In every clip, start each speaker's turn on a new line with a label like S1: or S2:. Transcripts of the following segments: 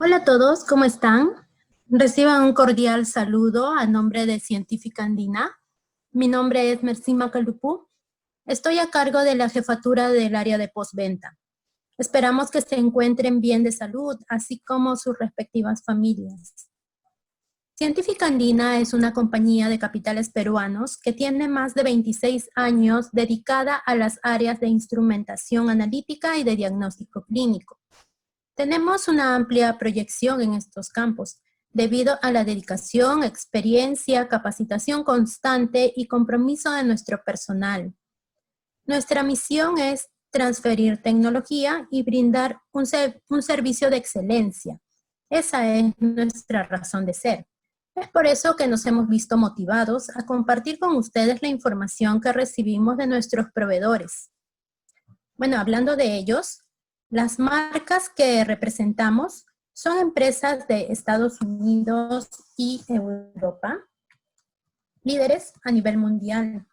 S1: Hola a todos, ¿cómo están? Reciban un cordial saludo a nombre de Científica Andina. Mi nombre es Mercima Calupú. Estoy a cargo de la jefatura del área de postventa. Esperamos que se encuentren bien de salud, así como sus respectivas familias. Científica Andina es una compañía de capitales peruanos que tiene más de 26 años dedicada a las áreas de instrumentación analítica y de diagnóstico clínico. Tenemos una amplia proyección en estos campos, debido a la dedicación, experiencia, capacitación constante y compromiso de nuestro personal. Nuestra misión es transferir tecnología y brindar un servicio de excelencia. Esa es nuestra razón de ser. Es por eso que nos hemos visto motivados a compartir con ustedes la información que recibimos de nuestros proveedores. Bueno, hablando de ellos, las marcas que representamos son empresas de Estados Unidos y Europa, líderes a nivel mundial,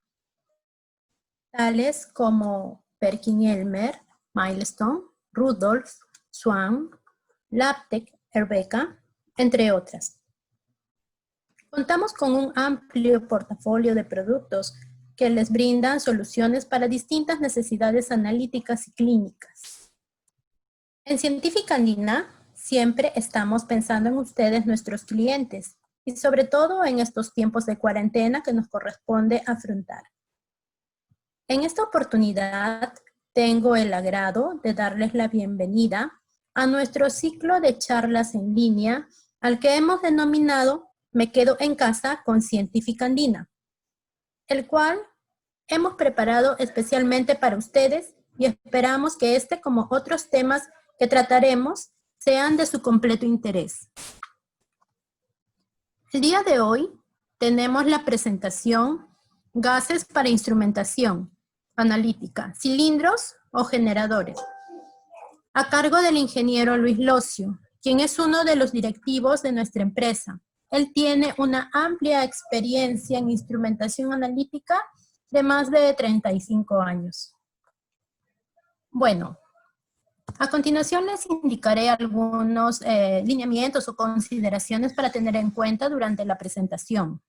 S1: tales como Perkin-Elmer, Milestone, Rudolph, Swan, Labtec, Herbeka, entre otras. Contamos con un amplio portafolio de productos que les brindan soluciones para distintas necesidades analíticas y clínicas. En Científica Andina siempre estamos pensando en ustedes, nuestros clientes, y sobre todo en estos tiempos de cuarentena que nos corresponde afrontar. En esta oportunidad tengo el agrado de darles la bienvenida a nuestro ciclo de charlas en línea al que hemos denominado Me quedo en casa con Científica Andina, el cual hemos preparado especialmente para ustedes y esperamos que este, como otros temas que trataremos, sean de su completo interés. El día de hoy tenemos la presentación Gases para instrumentación analítica, cilindros o generadores, a cargo del ingeniero Luis Locio, quien es uno de los directivos de nuestra empresa. Él tiene una amplia experiencia en instrumentación analítica de más de 35 años. Bueno, a continuación les indicaré algunos lineamientos o consideraciones para tener en cuenta durante la presentación.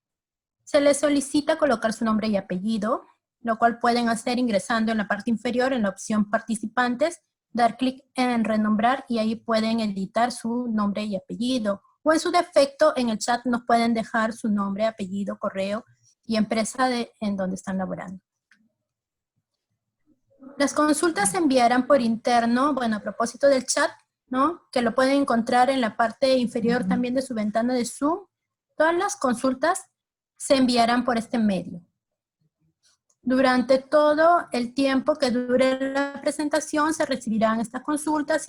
S1: Se les solicita colocar su nombre y apellido, lo cual pueden hacer ingresando en la parte inferior en la opción participantes, dar clic en renombrar y ahí pueden editar su nombre y apellido. O en su defecto, en el chat nos pueden dejar su nombre, apellido, correo y empresa en donde están laborando. Las consultas se enviarán por interno, bueno, a propósito del chat, ¿no? Que lo pueden encontrar en la parte inferior también de su ventana de Zoom. Todas las consultas se enviarán por este medio. Durante todo el tiempo que dure la presentación se recibirán estas consultas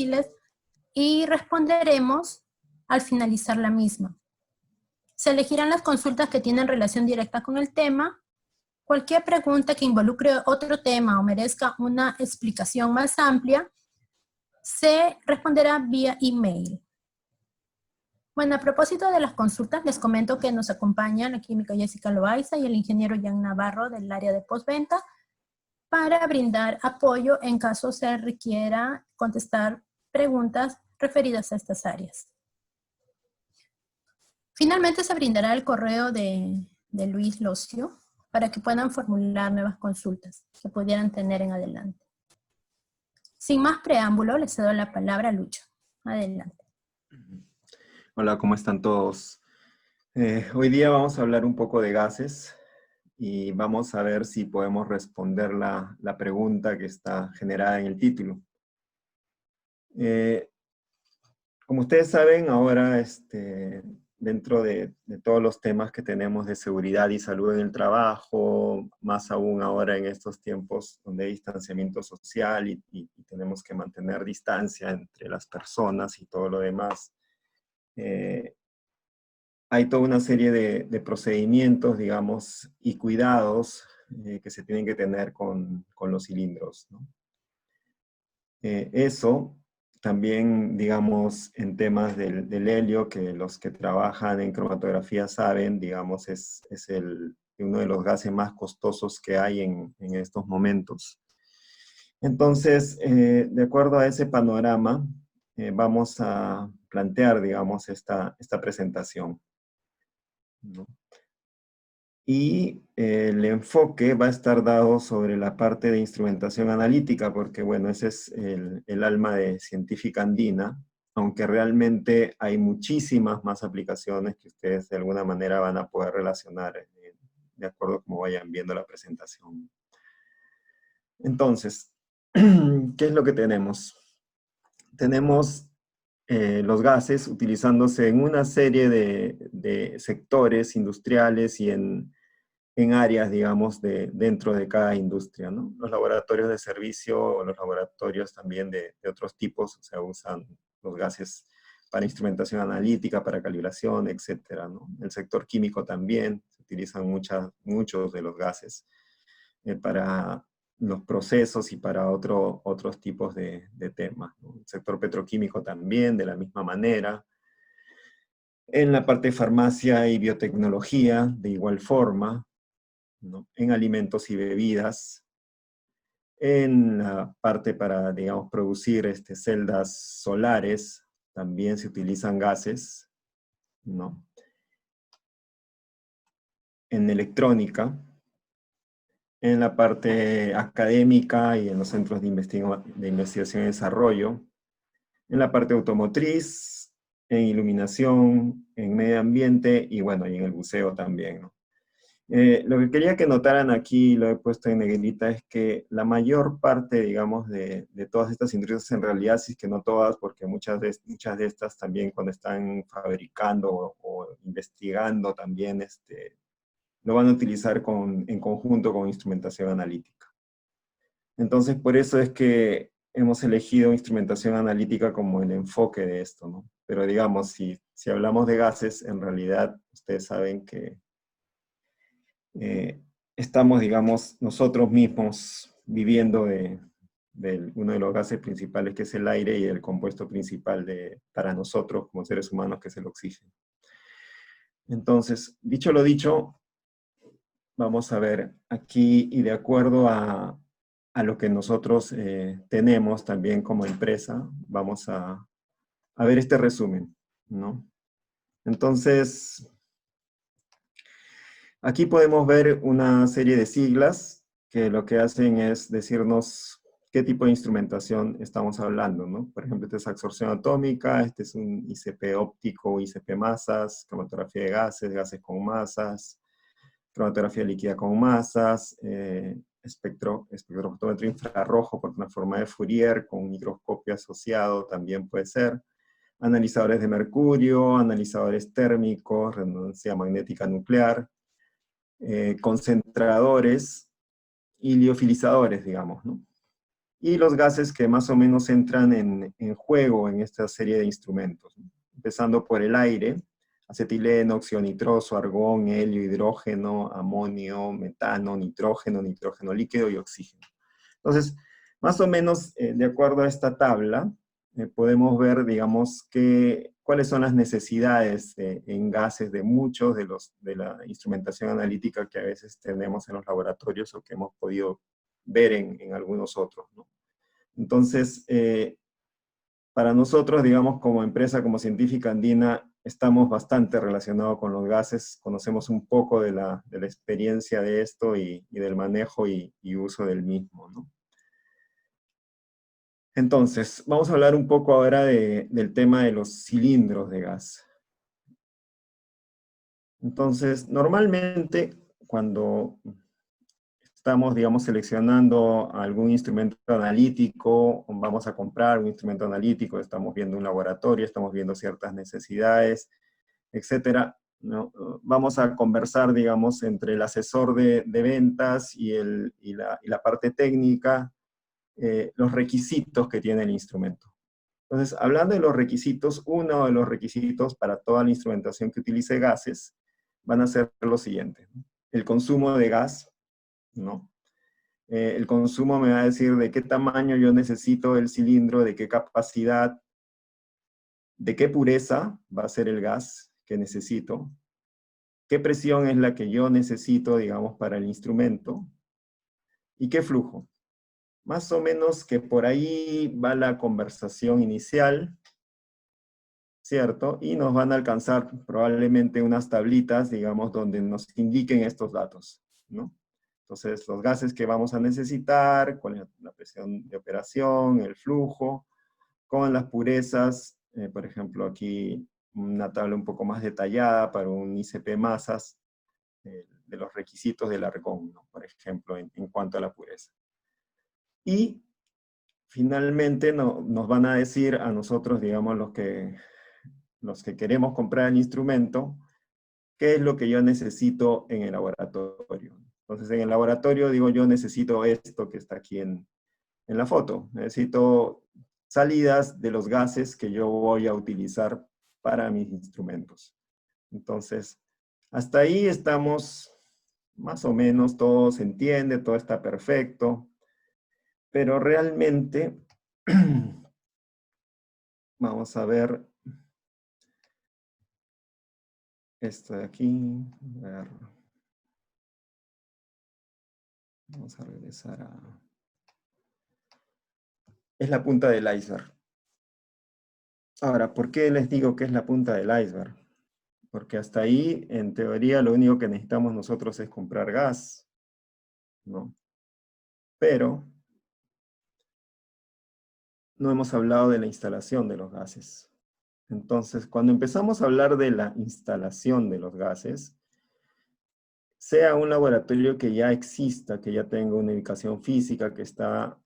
S1: y responderemos al finalizar la misma. Se elegirán las consultas que tienen relación directa con el tema. Cualquier pregunta que involucre otro tema o merezca una explicación más amplia, se responderá vía email. Bueno, a propósito de las consultas, les comento que nos acompañan la química Jessica Loaiza y el ingeniero Jan Navarro del área de postventa para brindar apoyo en caso se requiera contestar preguntas referidas a estas áreas. Finalmente se brindará el correo de Luis Locio para que puedan formular nuevas consultas que pudieran tener en adelante. Sin más preámbulo, le cedo la palabra a Lucho. Adelante.
S2: Hola, ¿cómo están todos? Hoy día vamos a hablar un poco de gases y vamos a ver si podemos responder la pregunta que está generada en el título. Como ustedes saben, ahora dentro de todos los temas que tenemos de seguridad y salud en el trabajo, más aún ahora en estos tiempos donde hay distanciamiento social y tenemos que mantener distancia entre las personas y todo lo demás, hay toda una serie de procedimientos, digamos, y cuidados que se tienen que tener con los cilindros, ¿no? Eso también, digamos, en temas del helio, que los que trabajan en cromatografía saben, digamos, es uno de los gases más costosos que hay en estos momentos. Entonces, de acuerdo a ese panorama, vamos a plantear, digamos, esta presentación, ¿no? Y el enfoque va a estar dado sobre la parte de instrumentación analítica, porque bueno, ese es el alma de Científica Andina, aunque realmente hay muchísimas más aplicaciones que ustedes de alguna manera van a poder relacionar de acuerdo a cómo vayan viendo la presentación. Entonces, ¿qué es lo que tenemos? Tenemos los gases utilizándose en una serie de sectores industriales y en áreas, digamos, dentro de cada industria, ¿no? Los laboratorios de servicio o los laboratorios también de otros tipos, o sea, usan los gases para instrumentación analítica, para calibración, etcétera, ¿no? El sector químico también, se utilizan muchos de los gases para los procesos y para otros tipos de temas, ¿no? El sector petroquímico también, de la misma manera. En la parte de farmacia y biotecnología, de igual forma, ¿no? En alimentos y bebidas, en la parte para, digamos, producir celdas solares, también se utilizan gases, ¿no? En electrónica, en la parte académica y en los centros de investigación y desarrollo, en la parte automotriz, en iluminación, en medio ambiente y bueno, y en el buceo también, ¿no? Lo que quería que notaran aquí, lo he puesto en negrita, es que la mayor parte, digamos, de todas estas industrias, en realidad, sí es que no todas, porque muchas de estas también cuando están fabricando o investigando también, lo van a utilizar en conjunto con instrumentación analítica. Entonces, por eso es que hemos elegido instrumentación analítica como el enfoque de esto, ¿no? Pero digamos, si hablamos de gases, en realidad, ustedes saben que estamos, digamos, nosotros mismos viviendo de uno de los gases principales que es el aire y el compuesto principal para nosotros como seres humanos que es el oxígeno. Entonces, dicho lo dicho, vamos a ver aquí y de acuerdo a lo que nosotros tenemos también como empresa, vamos a ver este resumen, ¿no? Entonces, aquí podemos ver una serie de siglas que lo que hacen es decirnos qué tipo de instrumentación estamos hablando, ¿no? Por ejemplo, esta es absorción atómica, este es un ICP óptico, ICP masas, cromatografía de gases, gases con masas, cromatografía líquida con masas, espectrofotómetro infrarrojo por transforma de Fourier con microscopio asociado también puede ser, analizadores de mercurio, analizadores térmicos, resonancia magnética nuclear, concentradores y liofilizadores, digamos, ¿no? Y los gases que más o menos entran en juego en esta serie de instrumentos, ¿no? Empezando por el aire, acetileno, óxido nitroso, argón, helio, hidrógeno, amonio, metano, nitrógeno, nitrógeno líquido y oxígeno. Entonces, más o menos, de acuerdo a esta tabla, podemos ver, digamos, cuáles son las necesidades en gases de muchos de la instrumentación analítica que a veces tenemos en los laboratorios o que hemos podido ver en algunos otros, ¿no? Entonces, para nosotros, digamos, como empresa, como Científica Andina, estamos bastante relacionados con los gases, conocemos un poco de la experiencia de esto y del manejo y uso del mismo, ¿no? Entonces, vamos a hablar un poco ahora del tema de los cilindros de gas. Entonces, normalmente, cuando estamos, digamos, seleccionando algún instrumento analítico, vamos a comprar un instrumento analítico, estamos viendo un laboratorio, estamos viendo ciertas necesidades, etcétera, ¿no? Vamos a conversar, digamos, entre el asesor de ventas y la parte técnica, los requisitos que tiene el instrumento. Entonces, hablando de los requisitos, uno de los requisitos para toda la instrumentación que utilice gases van a ser los siguientes, ¿no? El consumo de gas, ¿no? El consumo me va a decir de qué tamaño yo necesito el cilindro, de qué capacidad, de qué pureza va a ser el gas que necesito, qué presión es la que yo necesito, digamos, para el instrumento, y qué flujo. Más o menos que por ahí va la conversación inicial. ¿cierto? Y nos van a alcanzar probablemente unas tablitas, digamos, donde nos indiquen estos datos, ¿no? Entonces, los gases que vamos a necesitar, cuál es la presión de operación, el flujo, con las purezas, por ejemplo, aquí una tabla un poco más detallada para un ICP masas, de los requisitos del argón, ¿no? Por ejemplo, en cuanto a la pureza. Y finalmente nos van a decir a nosotros, digamos, los que queremos comprar el instrumento, qué es lo que yo necesito en el laboratorio. Entonces, en el laboratorio, digo, yo necesito esto que está aquí en la foto. Necesito salidas de los gases que yo voy a utilizar para mis instrumentos. Entonces, hasta ahí estamos más o menos, todo se entiende, todo está perfecto, pero realmente, vamos a ver esto de aquí, a ver, vamos a regresar a... Es la punta del iceberg. Ahora, ¿por qué les digo que es la punta del iceberg? Porque hasta ahí, en teoría, lo único que necesitamos nosotros es comprar gas, ¿no? Pero no hemos hablado de la instalación de los gases. Entonces, cuando empezamos a hablar de la instalación de los gases, sea un laboratorio que ya exista, que ya tenga una ubicación física, que está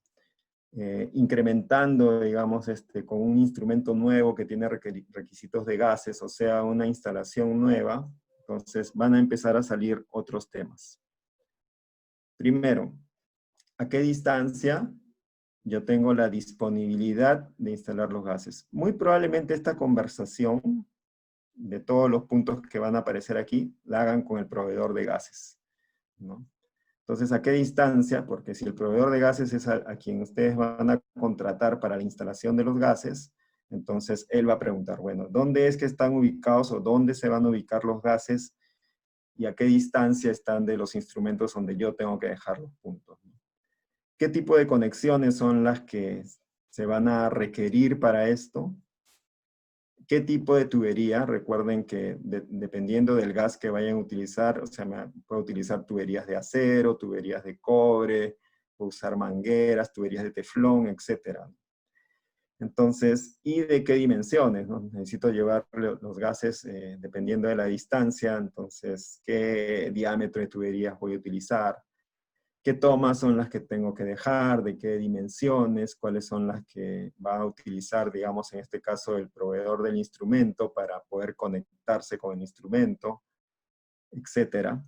S2: incrementando, digamos, con un instrumento nuevo que tiene requisitos de gases, o sea, una instalación nueva, entonces van a empezar a salir otros temas. Primero, ¿a qué distancia yo tengo la disponibilidad de instalar los gases? Muy probablemente esta conversación de todos los puntos que van a aparecer aquí, la hagan con el proveedor de gases, ¿no? Entonces, ¿a qué distancia? Porque si el proveedor de gases es a quien ustedes van a contratar para la instalación de los gases, entonces él va a preguntar, bueno, ¿dónde es que están ubicados o dónde se van a ubicar los gases y a qué distancia están de los instrumentos donde yo tengo que dejar los puntos? ¿Qué tipo de conexiones son las que se van a requerir para esto? ¿Qué tipo de tubería? Recuerden que dependiendo del gas que vayan a utilizar, o sea, puedo utilizar tuberías de acero, tuberías de cobre, puedo usar mangueras, tuberías de teflón, etc. Entonces, ¿y de qué dimensiones, no? Necesito llevar los gases dependiendo de la distancia, entonces, ¿qué diámetro de tuberías voy a utilizar? ¿Qué tomas son las que tengo que dejar? ¿De qué dimensiones? ¿Cuáles son las que va a utilizar, digamos, en este caso, el proveedor del instrumento para poder conectarse con el instrumento? Etcétera.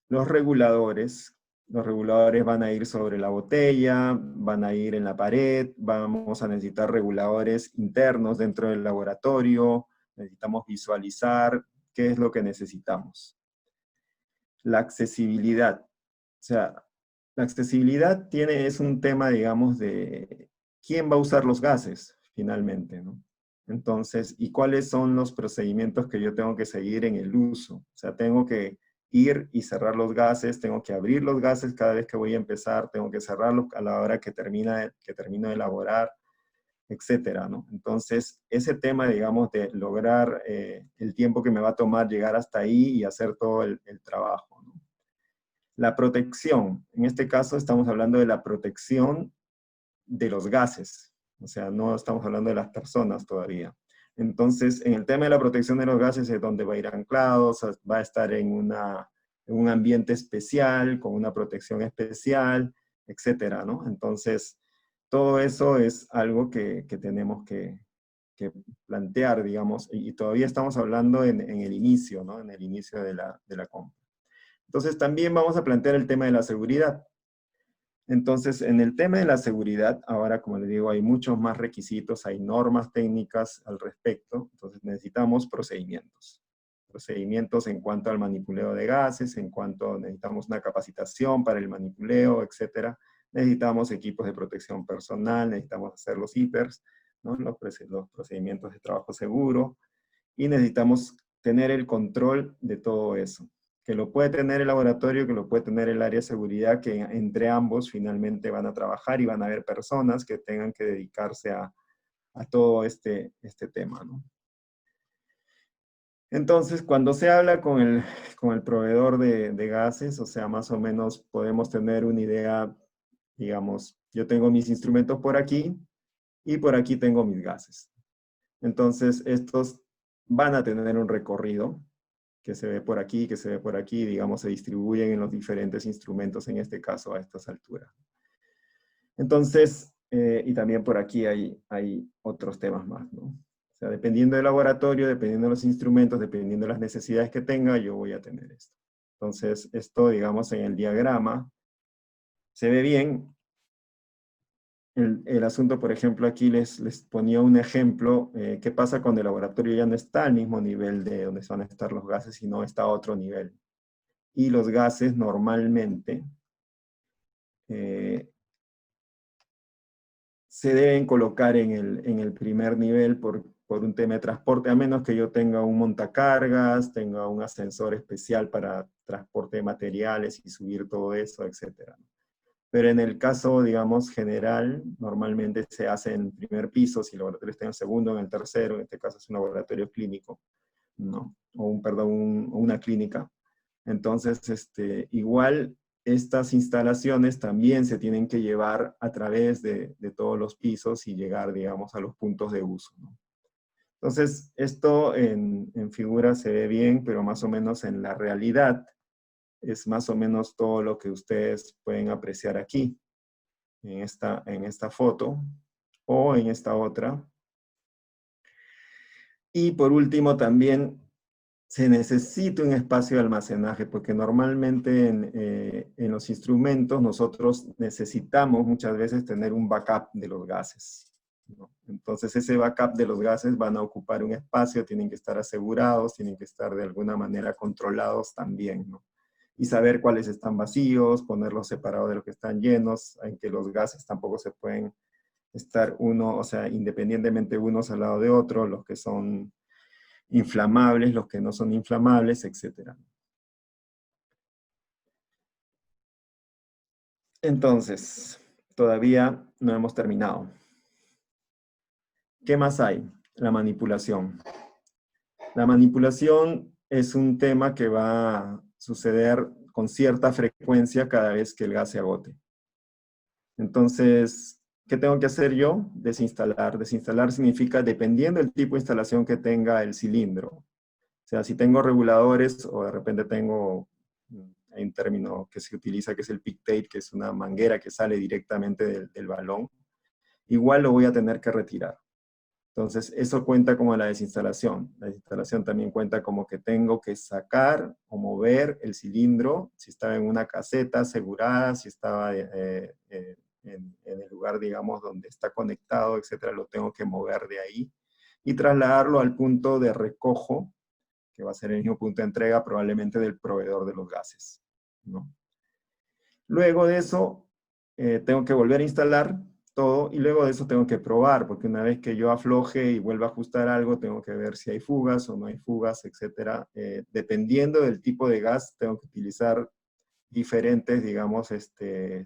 S2: Los reguladores van a ir sobre la botella, van a ir en la pared, vamos a necesitar reguladores internos dentro del laboratorio, necesitamos visualizar qué es lo que necesitamos. La accesibilidad. O sea, la accesibilidad es un tema, digamos, de quién va a usar los gases, finalmente, ¿no? Entonces, ¿y cuáles son los procedimientos que yo tengo que seguir en el uso? O sea, tengo que ir y cerrar los gases, tengo que abrir los gases cada vez que voy a empezar, tengo que cerrarlos a la hora que termino de elaborar, etcétera, ¿no? Entonces, ese tema, digamos, de lograr el tiempo que me va a tomar llegar hasta ahí y hacer todo el trabajo, ¿no? La protección, en este caso estamos hablando de la protección de los gases, o sea, no estamos hablando de las personas todavía. Entonces, en el tema de la protección de los gases es donde va a ir anclado, o sea, va a estar en un ambiente especial, con una protección especial, etcétera, ¿no? Entonces, todo eso es algo que tenemos que plantear, digamos, y todavía estamos hablando en el inicio, ¿no? En el inicio de la compra. Entonces también vamos a plantear el tema de la seguridad. Entonces, en el tema de la seguridad, ahora como les digo, hay muchos más requisitos, hay normas técnicas al respecto, entonces necesitamos procedimientos. Procedimientos en cuanto al manipuleo de gases, en cuanto necesitamos una capacitación para el manipuleo, etc. Necesitamos equipos de protección personal, necesitamos hacer los HIPERS, ¿no? Los procedimientos de trabajo seguro, y necesitamos tener el control de todo eso, que lo puede tener el laboratorio, que lo puede tener el área de seguridad, que entre ambos finalmente van a trabajar y van a haber personas que tengan que dedicarse a todo este tema, ¿no? Entonces, cuando se habla con el proveedor de gases, o sea, más o menos podemos tener una idea, digamos, yo tengo mis instrumentos por aquí y por aquí tengo mis gases. Entonces, estos van a tener un recorrido que se ve por aquí, que se ve por aquí, digamos, se distribuyen en los diferentes instrumentos, en este caso a estas alturas. Entonces, y también por aquí hay otros temas más, ¿no? O sea, dependiendo del laboratorio, dependiendo de los instrumentos, dependiendo de las necesidades que tenga, yo voy a tener esto. Entonces, esto, digamos, en el diagrama se ve bien. El asunto, por ejemplo, aquí les ponía un ejemplo, qué pasa cuando el laboratorio ya no está al mismo nivel de donde van a estar los gases, sino está a otro nivel. Y los gases normalmente se deben colocar en el primer nivel por un tema de transporte, a menos que yo tenga un montacargas, tenga un ascensor especial para transporte de materiales y subir todo eso, etc. Pero en el caso, digamos, general, normalmente se hace en el primer piso, si el laboratorio está en el segundo, en el tercero, en este caso es un laboratorio clínico, ¿no? O una clínica. Entonces, igual estas instalaciones también se tienen que llevar a través de todos los pisos y llegar, digamos, a los puntos de uso, ¿no? Entonces, esto en figura se ve bien, pero más o menos en la realidad es más o menos todo lo que ustedes pueden apreciar aquí, en esta foto, o en esta otra. Y por último también se necesita un espacio de almacenaje, porque normalmente en los instrumentos nosotros necesitamos muchas veces tener un backup de los gases, ¿no? Entonces ese backup de los gases van a ocupar un espacio, tienen que estar asegurados, tienen que estar de alguna manera controlados también, ¿no? Y saber cuáles están vacíos, ponerlos separados de los que están llenos, en que los gases tampoco se pueden estar uno, o sea, independientemente unos al lado de otros, los que son inflamables, los que no son inflamables, etc. Entonces, todavía no hemos terminado. ¿Qué más hay? La manipulación. La manipulación es un tema que va a suceder con cierta frecuencia cada vez que el gas se agote. Entonces, ¿qué tengo que hacer yo? Desinstalar. Desinstalar significa, dependiendo del tipo de instalación que tenga el cilindro. O sea, si tengo reguladores o de repente tengo, hay un término que se utiliza que es el pictate, que es una manguera que sale directamente del balón, igual lo voy a tener que retirar. Entonces, eso cuenta como la desinstalación. La desinstalación también cuenta como que tengo que sacar o mover el cilindro, si estaba en una caseta asegurada, si estaba en el lugar, digamos, donde está conectado, etcétera, lo tengo que mover de ahí y trasladarlo al punto de recojo, que va a ser el mismo punto de entrega probablemente del proveedor de los gases, ¿no? Luego de eso, tengo que volver a instalar todo y luego de eso tengo que probar, porque una vez que yo afloje y vuelva a ajustar algo, tengo que ver si hay fugas o no hay fugas, etc. Dependiendo del tipo de gas, tengo que utilizar diferentes, digamos,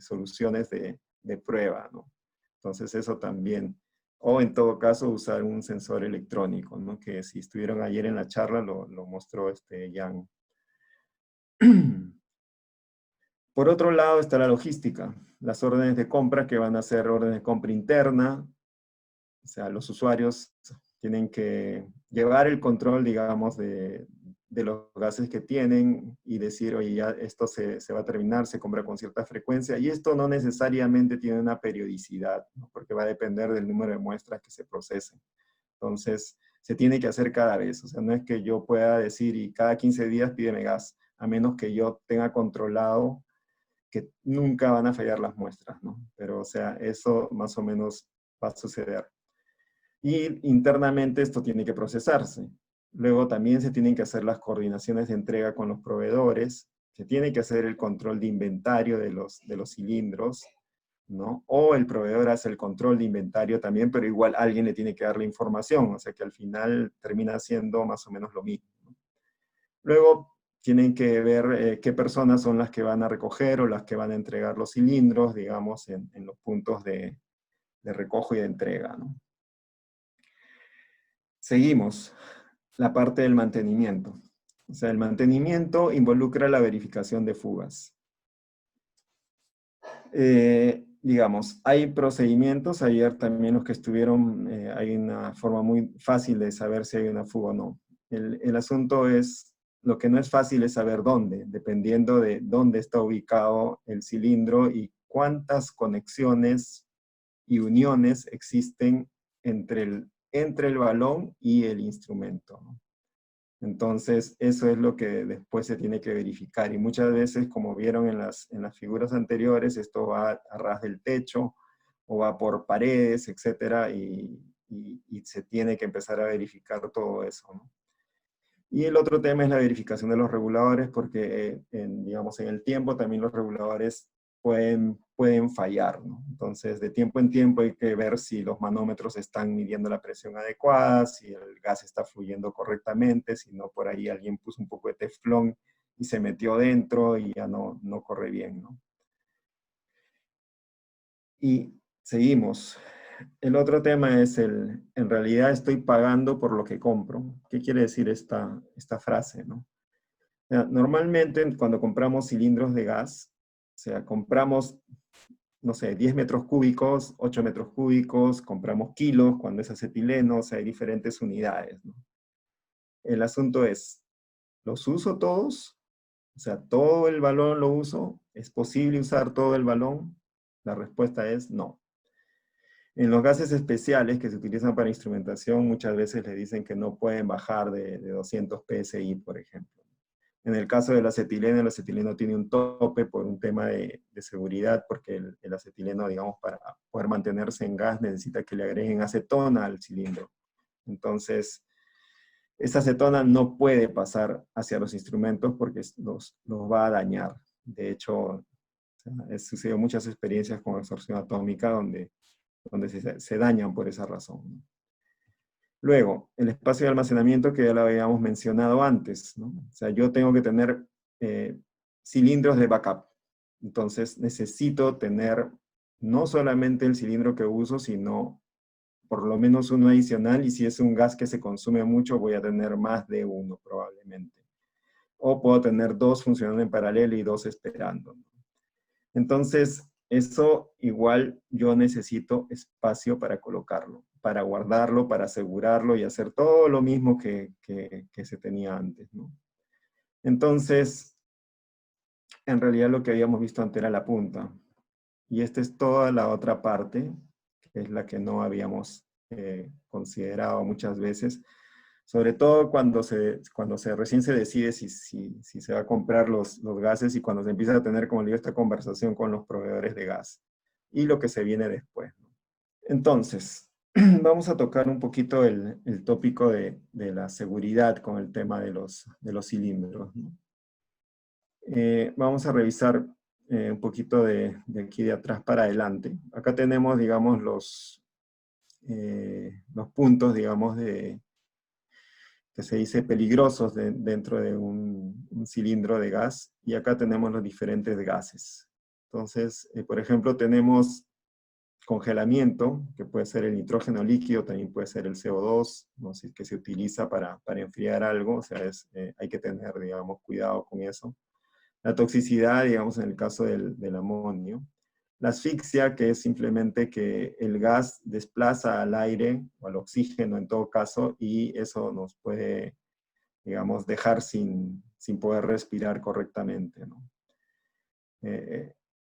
S2: soluciones de prueba, ¿no? Entonces eso también, o en todo caso usar un sensor electrónico, ¿no? Que si estuvieron ayer en la charla lo mostró Jan. Por otro lado está la logística, las órdenes de compra que van a ser órdenes de compra interna, o sea, los usuarios tienen que llevar el control, digamos, de los gases que tienen y decir, oye, ya esto se va a terminar, se compra con cierta frecuencia, y esto no necesariamente tiene una periodicidad, ¿no? Porque va a depender del número de muestras que se procesen. Entonces, se tiene que hacer cada vez, o sea, no es que yo pueda decir, y cada 15 días pídeme gas, a menos que yo tenga controlado que nunca van a fallar las muestras, ¿no? Pero, o sea, eso más o menos va a suceder. Y internamente esto tiene que procesarse. Luego también se tienen que hacer las coordinaciones de entrega con los proveedores, se tiene que hacer el control de inventario de los cilindros, ¿no? O el proveedor hace el control de inventario también, pero igual alguien le tiene que dar la información, o sea que al final termina siendo más o menos lo mismo, ¿no? Luego tienen que ver qué personas son las que van a recoger o las que van a entregar los cilindros, digamos, en los puntos de recojo y de entrega, ¿no? Seguimos. la parte del mantenimiento. O sea, el mantenimiento involucra la verificación de fugas. Digamos, hay procedimientos, ayer también los que estuvieron, hay una forma muy fácil de saber si hay una fuga o no. El asunto es, lo que no es fácil es saber dónde, dependiendo de dónde está ubicado el cilindro y cuántas conexiones y uniones existen entre el balón y el instrumento, ¿no? Entonces, eso es lo que después se tiene que verificar. Y muchas veces, como vieron en las figuras anteriores, esto va a ras del techo o va por paredes, etcétera, y se tiene que empezar a verificar todo eso, ¿no? Y el otro tema es la verificación de los reguladores, porque, digamos, en el tiempo también los reguladores pueden fallar, ¿no? Entonces, de tiempo en tiempo hay que ver si los manómetros están midiendo la presión adecuada, si el gas está fluyendo correctamente, si no por ahí alguien puso un poco de teflón y se metió dentro y ya no corre bien, ¿no? Y seguimos. El otro tema es en realidad estoy pagando por lo que compro. ¿Qué quiere decir esta frase, no? Normalmente cuando compramos cilindros de gas, o sea, compramos, no sé, 10 metros cúbicos, 8 metros cúbicos, compramos kilos cuando es acetileno, o sea, hay diferentes unidades, ¿no? El asunto es, ¿los uso todos? O sea, ¿todo el balón lo uso? ¿Es posible usar todo el balón? La respuesta es no. En los gases especiales que se utilizan para instrumentación, muchas veces le dicen que no pueden bajar de 200 psi, por ejemplo. En el caso del acetileno, el acetileno tiene un tope por un tema de seguridad, porque el acetileno, digamos, para poder mantenerse en gas necesita que le agreguen acetona al cilindro. Entonces, esa acetona no puede pasar hacia los instrumentos porque los va a dañar. De hecho, he sucedido muchas experiencias con absorción atómica donde se dañan por esa razón. Luego, el espacio de almacenamiento que ya lo habíamos mencionado antes, ¿no? O sea, yo tengo que tener cilindros de backup. Entonces, necesito tener no solamente el cilindro que uso, sino por lo menos uno adicional, y si es un gas que se consume mucho, voy a tener más de uno probablemente. O puedo tener dos funcionando en paralelo y dos esperando, ¿no? Entonces, eso igual yo necesito espacio para colocarlo, para guardarlo, para asegurarlo y hacer todo lo mismo que se tenía antes, ¿no? Entonces, en realidad lo que habíamos visto antes era la punta. Y esta es toda la otra parte, que es la que no habíamos considerado muchas veces, sobre todo cuando recién se decide si se va a comprar los gases y cuando se empieza a tener, como le digo, esta conversación con los proveedores de gas y lo que se viene después, ¿no? Entonces, vamos a tocar un poquito el tópico de la seguridad con el tema de los cilindros, ¿no? Vamos a revisar un poquito de aquí de atrás para adelante. Acá tenemos, digamos, los puntos, digamos, que se dice peligrosos dentro de un cilindro de gas, y acá tenemos los diferentes gases. Entonces, por ejemplo, tenemos congelamiento, que puede ser el nitrógeno líquido, también puede ser el CO2, ¿no? Que se utiliza para enfriar algo, o sea, hay que tener, digamos, cuidado con eso. La toxicidad, digamos, en el caso del amonio. La asfixia, que es simplemente que el gas desplaza al aire, o al oxígeno en todo caso, y eso nos puede, digamos, dejar sin poder respirar correctamente, ¿no?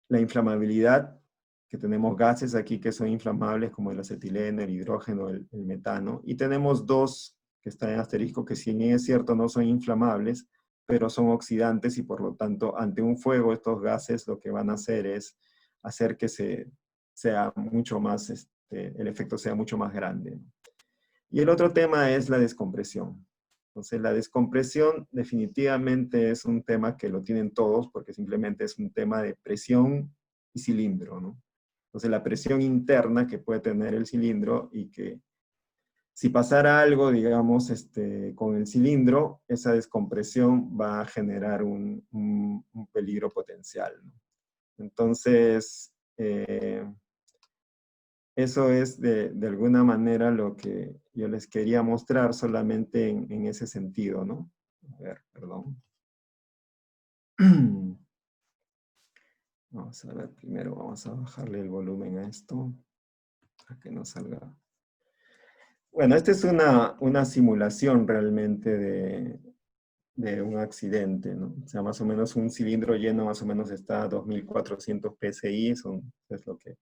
S2: La inflamabilidad, que tenemos gases aquí que son inflamables, como el acetileno, el hidrógeno, el metano, y tenemos dos que están en asterisco, que si bien es cierto no son inflamables, pero son oxidantes y por lo tanto ante un fuego estos gases lo que van a hacer es hacer que sea mucho más, el efecto sea mucho más grande. Y el otro tema es la descompresión. Entonces la descompresión definitivamente es un tema que lo tienen todos porque simplemente es un tema de presión y cilindro, ¿no? Entonces la presión interna que puede tener el cilindro y que si pasara algo, digamos, con el cilindro, esa descompresión va a generar un peligro potencial, ¿no? Entonces, eso es de alguna manera lo que yo les quería mostrar solamente en ese sentido, ¿no? A ver, perdón. Vamos a ver, primero vamos a bajarle el volumen a esto, para que no salga. Bueno, esta es una simulación realmente de un accidente, ¿no? O sea, más o menos un cilindro lleno más o menos está a 2400 psi, es lo que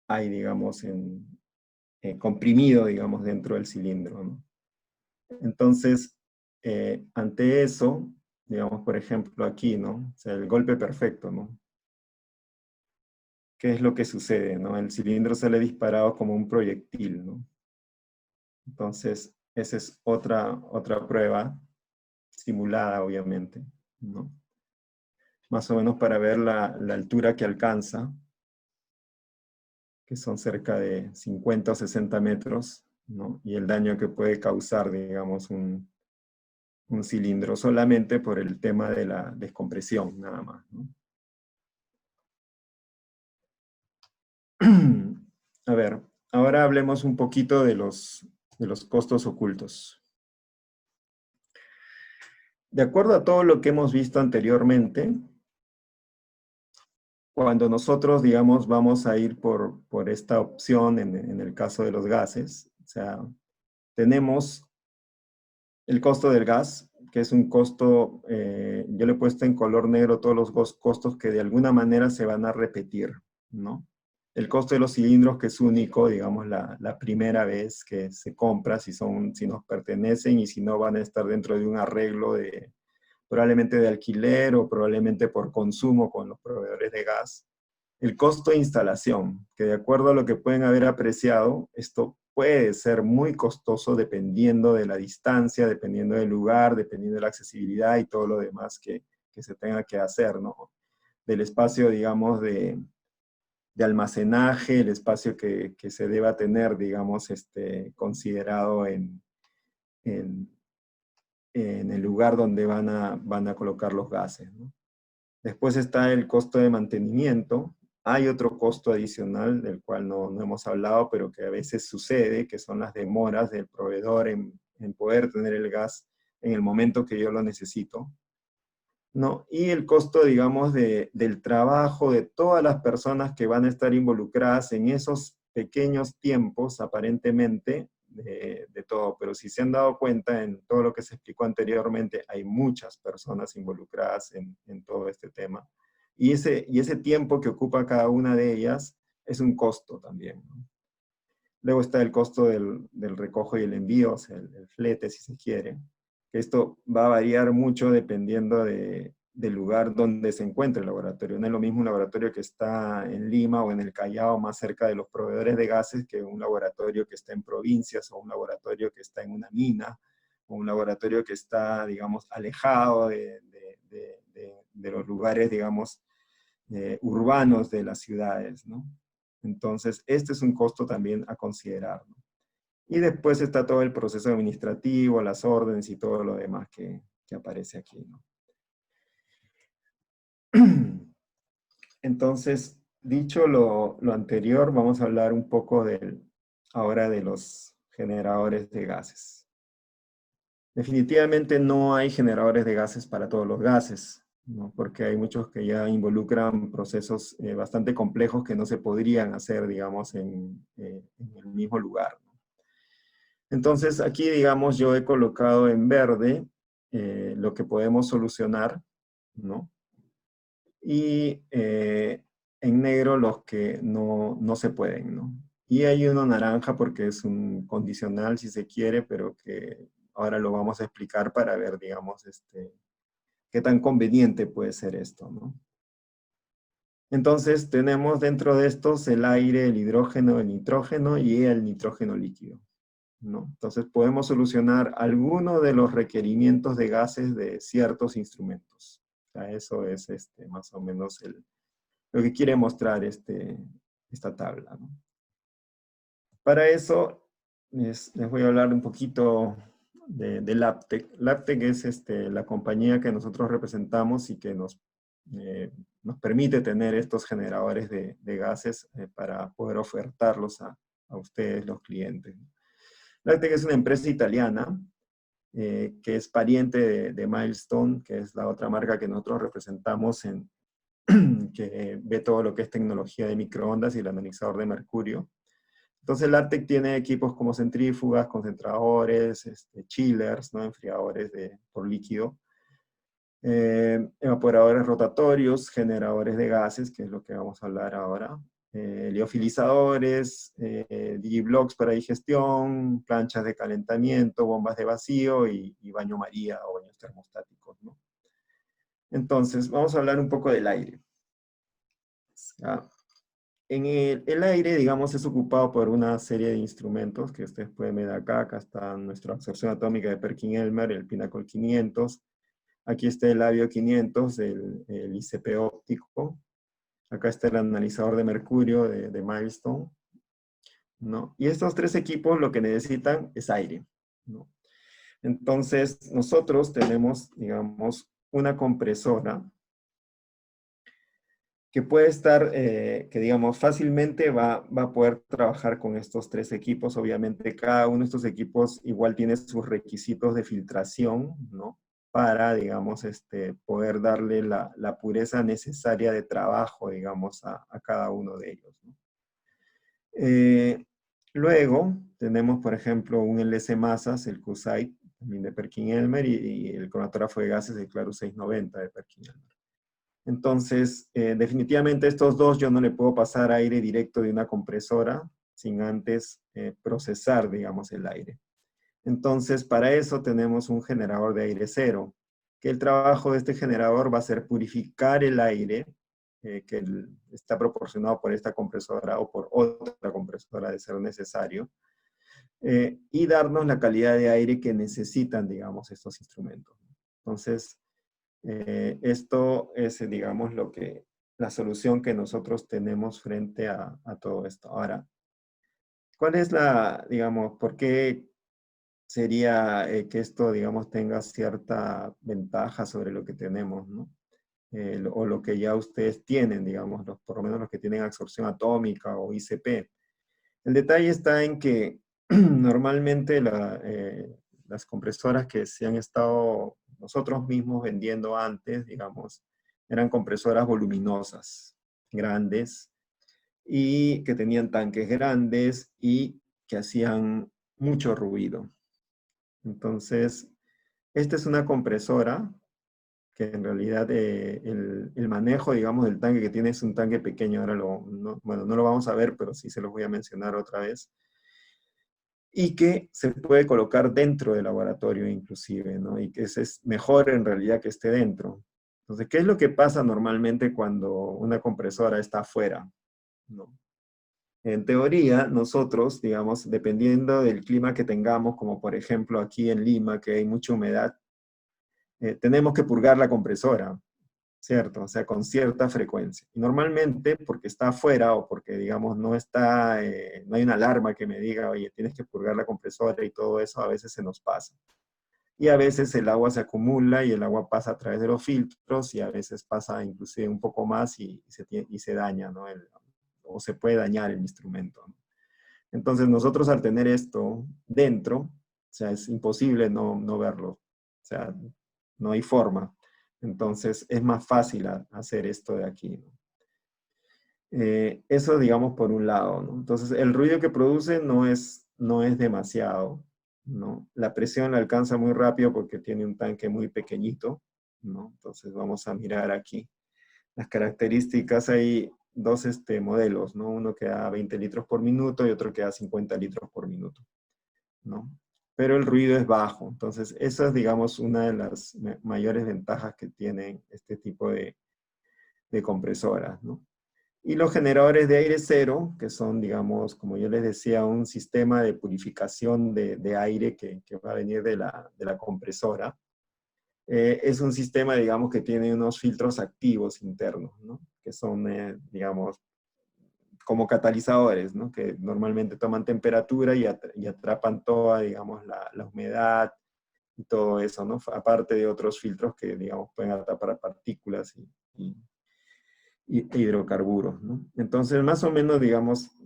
S2: hay, digamos, comprimido, digamos, dentro del cilindro, ¿no? Entonces, ante eso, digamos, por ejemplo, aquí, ¿no? O sea, el golpe perfecto, ¿no? ¿Qué es lo que sucede, no? El cilindro sale disparado como un proyectil, ¿no? Entonces, esa es otra prueba, simulada, obviamente, ¿no? Más o menos para ver la altura que alcanza, que son cerca de 50 o 60 metros, ¿no? Y el daño que puede causar, digamos, un cilindro solamente por el tema de la descompresión, nada más, ¿no? A ver, ahora hablemos un poquito de los costos ocultos. De acuerdo a todo lo que hemos visto anteriormente, cuando nosotros, digamos, vamos a ir por esta opción en el caso de los gases, o sea, tenemos el costo del gas, que es un costo, yo le he puesto en color negro todos los costos que de alguna manera se van a repetir, ¿no? El costo de los cilindros, que es único, digamos, la primera vez que se compra, si nos pertenecen y si no van a estar dentro de un arreglo probablemente de alquiler o probablemente por consumo con los proveedores de gas. El costo de instalación, que de acuerdo a lo que pueden haber apreciado, esto puede ser muy costoso dependiendo de la distancia, dependiendo del lugar, dependiendo de la accesibilidad y todo lo demás que se tenga que hacer, ¿no? Del espacio, digamos, de almacenaje, el espacio que se deba tener, digamos, considerado en el lugar donde van a colocar los gases, ¿no? Después está el costo de mantenimiento. Hay otro costo adicional del cual no hemos hablado, pero que a veces sucede, que son las demoras del proveedor en poder tener el gas en el momento que yo lo necesito, ¿no? Y el costo, digamos, del trabajo de todas las personas que van a estar involucradas en esos pequeños tiempos, aparentemente, de todo. Pero si se han dado cuenta en todo lo que se explicó anteriormente, hay muchas personas involucradas en todo este tema. Y ese tiempo que ocupa cada una de ellas es un costo también, ¿no? Luego está el costo del recojo y el envío, o sea, el flete, si se quiere. Esto va a variar mucho dependiendo del lugar donde se encuentre el laboratorio. No es lo mismo un laboratorio que está en Lima o en el Callao, más cerca de los proveedores de gases, que un laboratorio que está en provincias, o un laboratorio que está en una mina, o un laboratorio que está, digamos, alejado de los lugares, digamos, urbanos de las ciudades, ¿no? Entonces, este es un costo también a considerar, ¿no? Y después está todo el proceso administrativo, las órdenes y todo lo demás que aparece aquí, ¿no? Entonces, dicho lo anterior, vamos a hablar un poco ahora de los generadores de gases. Definitivamente no hay generadores de gases para todos los gases, ¿no? Porque hay muchos que ya involucran procesos bastante complejos que no se podrían hacer, digamos, en el mismo lugar, ¿no? Entonces, aquí, digamos, yo he colocado en verde lo que podemos solucionar, ¿no? Y en negro los que no se pueden, ¿no? Y hay uno naranja porque es un condicional, si se quiere, pero que ahora lo vamos a explicar para ver, digamos, qué tan conveniente puede ser esto, ¿no? Entonces, tenemos dentro de estos el aire, el hidrógeno, el nitrógeno y el nitrógeno líquido, ¿no? Entonces, podemos solucionar alguno de los requerimientos de gases de ciertos instrumentos. O sea, eso es más o menos lo que quiere mostrar esta tabla, ¿no? Para eso, les voy a hablar un poquito de Labtec. Labtec es la compañía que nosotros representamos y que nos nos permite tener estos generadores de gases para poder ofertarlos a ustedes, los clientes. Lactec es una empresa italiana que es pariente de Milestone, que es la otra marca que nosotros representamos que ve todo lo que es tecnología de microondas y el analizador de mercurio. Entonces Lactec tiene equipos como centrífugas, concentradores, chillers, ¿no? Enfriadores por líquido, evaporadores rotatorios, generadores de gases, que es lo que vamos a hablar ahora, liofilizadores, digiblocks para digestión, planchas de calentamiento, bombas de vacío y baño María o baños termostáticos, ¿no? Entonces, vamos a hablar un poco del aire. ¿Ya? En el aire, digamos, es ocupado por una serie de instrumentos que ustedes pueden ver acá. Acá está nuestra absorción atómica de Perkin-Elmer, el Pinnacle 500. Aquí está el Avio 500, el ICP óptico. Acá está el analizador de mercurio de Milestone, ¿no? Y estos tres equipos lo que necesitan es aire, ¿no? Entonces, nosotros tenemos, digamos, una compresora que puede estar, que digamos, fácilmente va a poder trabajar con estos tres equipos. Obviamente, cada uno de estos equipos igual tiene sus requisitos de filtración, ¿no? Para, digamos, poder darle la pureza necesaria de trabajo, digamos, a cada uno de ellos, ¿no? Luego, tenemos, por ejemplo, un LC masas, el Q-Site, también de Perkin-Elmer, y el cromatógrafo de gases, el Clarus 690 de Perkin-Elmer. Entonces, definitivamente estos dos yo no le puedo pasar aire directo de una compresora sin antes procesar, digamos, el aire. Entonces, para eso tenemos un generador de aire cero, que el trabajo de este generador va a ser purificar el aire que está proporcionado por esta compresora o por otra compresora de ser necesario, y darnos la calidad de aire que necesitan, digamos, estos instrumentos. Entonces, esto es, digamos, la solución que nosotros tenemos frente a todo esto. Ahora, ¿cuál es digamos, por qué sería que esto, digamos, tenga cierta ventaja sobre lo que tenemos, ¿no? O lo que ya ustedes tienen, digamos, por lo menos los que tienen absorción atómica o ICP. El detalle está en que normalmente las compresoras que se han estado nosotros mismos vendiendo antes, digamos, eran compresoras voluminosas, grandes, y que tenían tanques grandes y que hacían mucho ruido. Entonces, esta es una compresora que en realidad el manejo, digamos, del tanque que tiene es un tanque pequeño. Ahora bueno, no lo vamos a ver, pero sí se los voy a mencionar otra vez. Y que se puede colocar dentro del laboratorio inclusive, ¿no? Y que es mejor en realidad que esté dentro. Entonces, ¿qué es lo que pasa normalmente cuando una compresora está afuera, ¿no? En teoría, nosotros, digamos, dependiendo del clima que tengamos, como por ejemplo aquí en Lima, que hay mucha humedad, tenemos que purgar la compresora, ¿cierto? O sea, con cierta frecuencia. Y normalmente, porque está afuera o porque, digamos, no hay una alarma que me diga, oye, tienes que purgar la compresora y todo eso, a veces se nos pasa. Y a veces el agua se acumula y el agua pasa a través de los filtros y a veces pasa inclusive un poco más y se daña, ¿no? O se puede dañar el instrumento, ¿no? Entonces nosotros al tener esto dentro, o sea, es imposible no verlo. O sea, no hay forma. Entonces es más fácil hacer esto de aquí, ¿no? Eso, digamos, por un lado, ¿no? Entonces el ruido que produce no es demasiado, ¿no? La presión la alcanza muy rápido porque tiene un tanque muy pequeñito, ¿no? Entonces vamos a mirar aquí. Las características, hay dos modelos, ¿no? Uno que da 20 litros por minuto y otro que da 50 litros por minuto, ¿no? Pero el ruido es bajo. Entonces, esa es, digamos, una de las mayores ventajas que tienen este tipo de compresoras, ¿no? Y los generadores de aire cero, que son, digamos, como yo les decía, un sistema de purificación de aire que va a venir de la compresora. Es un sistema, digamos, que tiene unos filtros activos internos, ¿no? Que son, digamos, como catalizadores, ¿no? Que normalmente toman temperatura y atrapan toda, digamos, la humedad y todo eso, ¿no? Aparte de otros filtros que, digamos, pueden atrapar partículas e hidrocarburos, ¿no? Entonces, más o menos, digamos,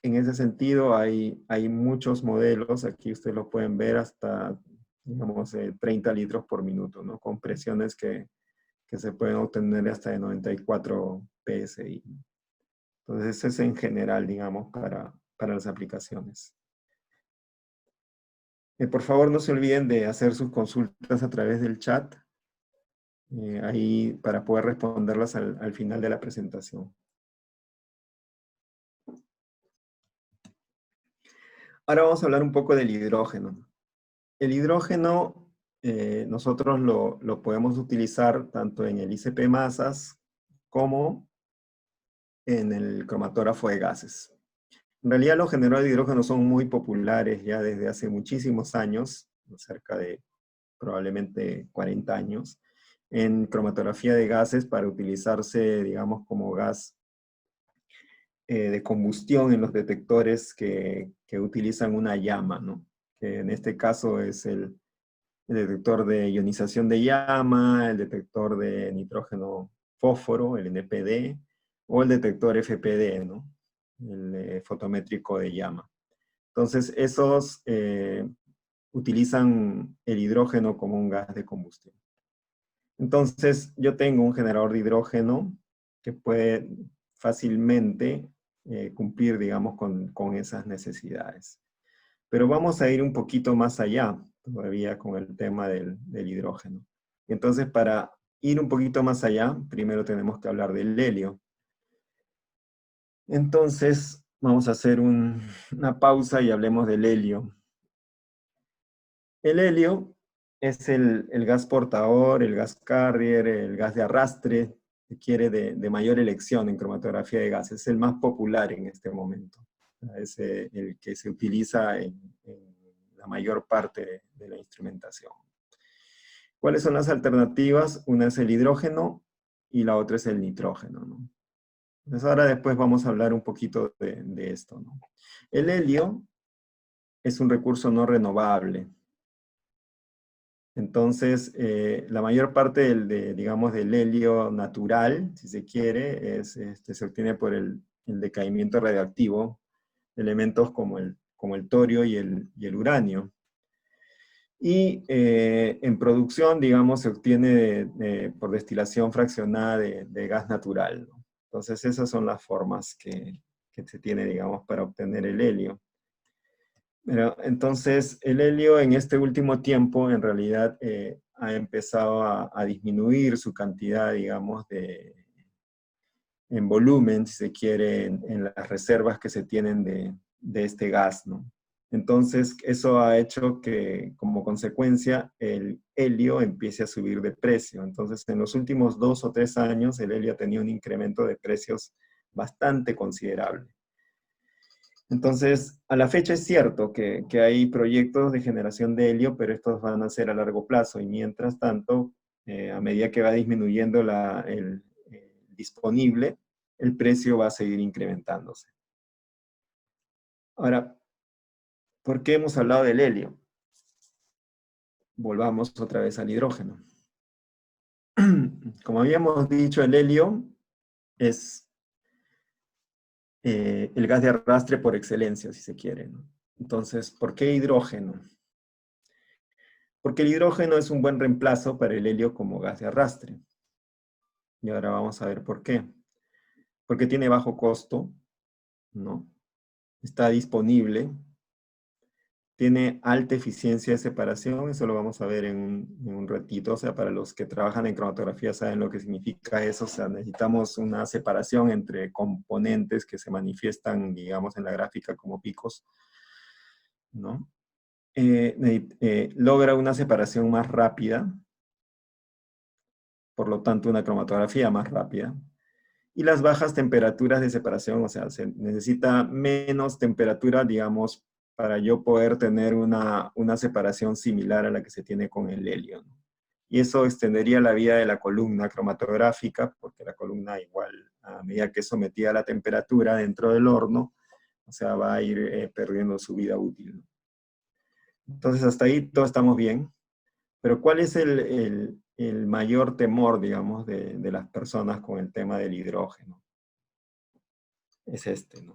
S2: en ese sentido hay muchos modelos, aquí ustedes lo pueden ver hasta, digamos, 30 litros por minuto, ¿no? Con presiones que se pueden obtener hasta de 94 PSI. Entonces, eso es en general, digamos, para las aplicaciones. Por favor, no se olviden de hacer sus consultas a través del chat, ahí para poder responderlas al final de la presentación. Ahora vamos a hablar un poco del hidrógeno. El hidrógeno nosotros lo podemos utilizar tanto en el ICP masas como en el cromatógrafo de gases. En realidad los generadores de hidrógeno son muy populares ya desde hace muchísimos años, cerca de probablemente 40 años, en cromatografía de gases para utilizarse, digamos, como gas de combustión en los detectores que utilizan una llama, ¿no? Que en este caso es el detector de ionización de llama, el detector de nitrógeno fósforo, el NPD, o el detector FPD, ¿no? El fotométrico de llama. Entonces, esos utilizan el hidrógeno como un gas de combustión. Entonces, yo tengo un generador de hidrógeno que puede fácilmente cumplir, digamos, con esas necesidades. Pero vamos a ir un poquito más allá todavía con el tema del hidrógeno. Entonces, para ir un poquito más allá, primero tenemos que hablar del helio. Entonces, vamos a hacer una pausa y hablemos del helio. El helio es el gas portador, el gas carrier, el gas de arrastre, que quiere de mayor elección en cromatografía de gases. Es el más popular en este momento. Es el que se utiliza en la mayor parte de la instrumentación. ¿Cuáles son las alternativas? Una es el hidrógeno y la otra es el nitrógeno, ¿no? Entonces ahora después vamos a hablar un poquito de esto, ¿no? El helio es un recurso no renovable. Entonces, la mayor parte digamos, del helio natural, si se quiere, se obtiene por el decaimiento radioactivo de elementos como el torio y el uranio. Y en producción, digamos, se obtiene por destilación fraccionada de gas natural, ¿no? Entonces, esas son las formas que se tiene, digamos, para obtener el helio. Pero, entonces, el helio en este último tiempo, en realidad, ha empezado a disminuir su cantidad, digamos, en volumen, si se quiere, en las reservas que se tienen de este gas, ¿no? Entonces, eso ha hecho que, como consecuencia, el helio empiece a subir de precio. Entonces, en los últimos 2 o 3 años, el helio ha tenido un incremento de precios bastante considerable. Entonces, a la fecha es cierto que hay proyectos de generación de helio, pero estos van a ser a largo plazo. Y mientras tanto, a medida que va disminuyendo el disponible, el precio va a seguir incrementándose. Ahora, ¿por qué hemos hablado del helio? Volvamos otra vez al hidrógeno. Como habíamos dicho, el helio es el gas de arrastre por excelencia, si se quiere, ¿no? Entonces, ¿por qué hidrógeno? Porque el hidrógeno es un buen reemplazo para el helio como gas de arrastre. Y ahora vamos a ver por qué. Porque tiene bajo costo, ¿no? Está disponible, tiene alta eficiencia de separación, eso lo vamos a ver en un ratito. O sea, para los que trabajan en cromatografía saben lo que significa eso. O sea, necesitamos una separación entre componentes que se manifiestan, digamos, en la gráfica como picos, ¿no? Logra una separación más rápida, por lo tanto una cromatografía más rápida. Y las bajas temperaturas de separación, o sea, se necesita menos temperatura, digamos, para yo poder tener una separación similar a la que se tiene con el helio, ¿no? Y eso extendería la vida de la columna cromatográfica, porque la columna igual, a medida que es sometida a la temperatura dentro del horno, o sea, va a ir perdiendo su vida útil, ¿no? Entonces, hasta ahí todos estamos bien. Pero ¿cuál es el el mayor temor, digamos, de las personas con el tema del hidrógeno. Es este, ¿no?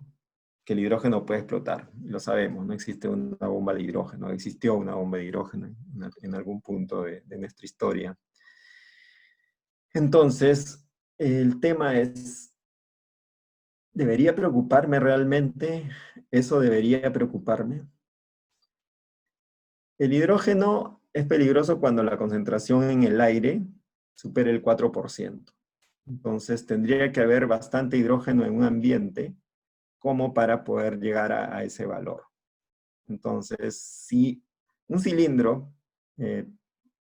S2: Que el hidrógeno puede explotar, lo sabemos, no existe una bomba de hidrógeno, existió una bomba de hidrógeno en algún punto de nuestra historia. Entonces, el tema es, ¿debería preocuparme realmente? ¿Eso debería preocuparme? El hidrógeno es peligroso cuando la concentración en el aire supera el 4%. Entonces, tendría que haber bastante hidrógeno en un ambiente como para poder llegar a ese valor. Entonces, si un cilindro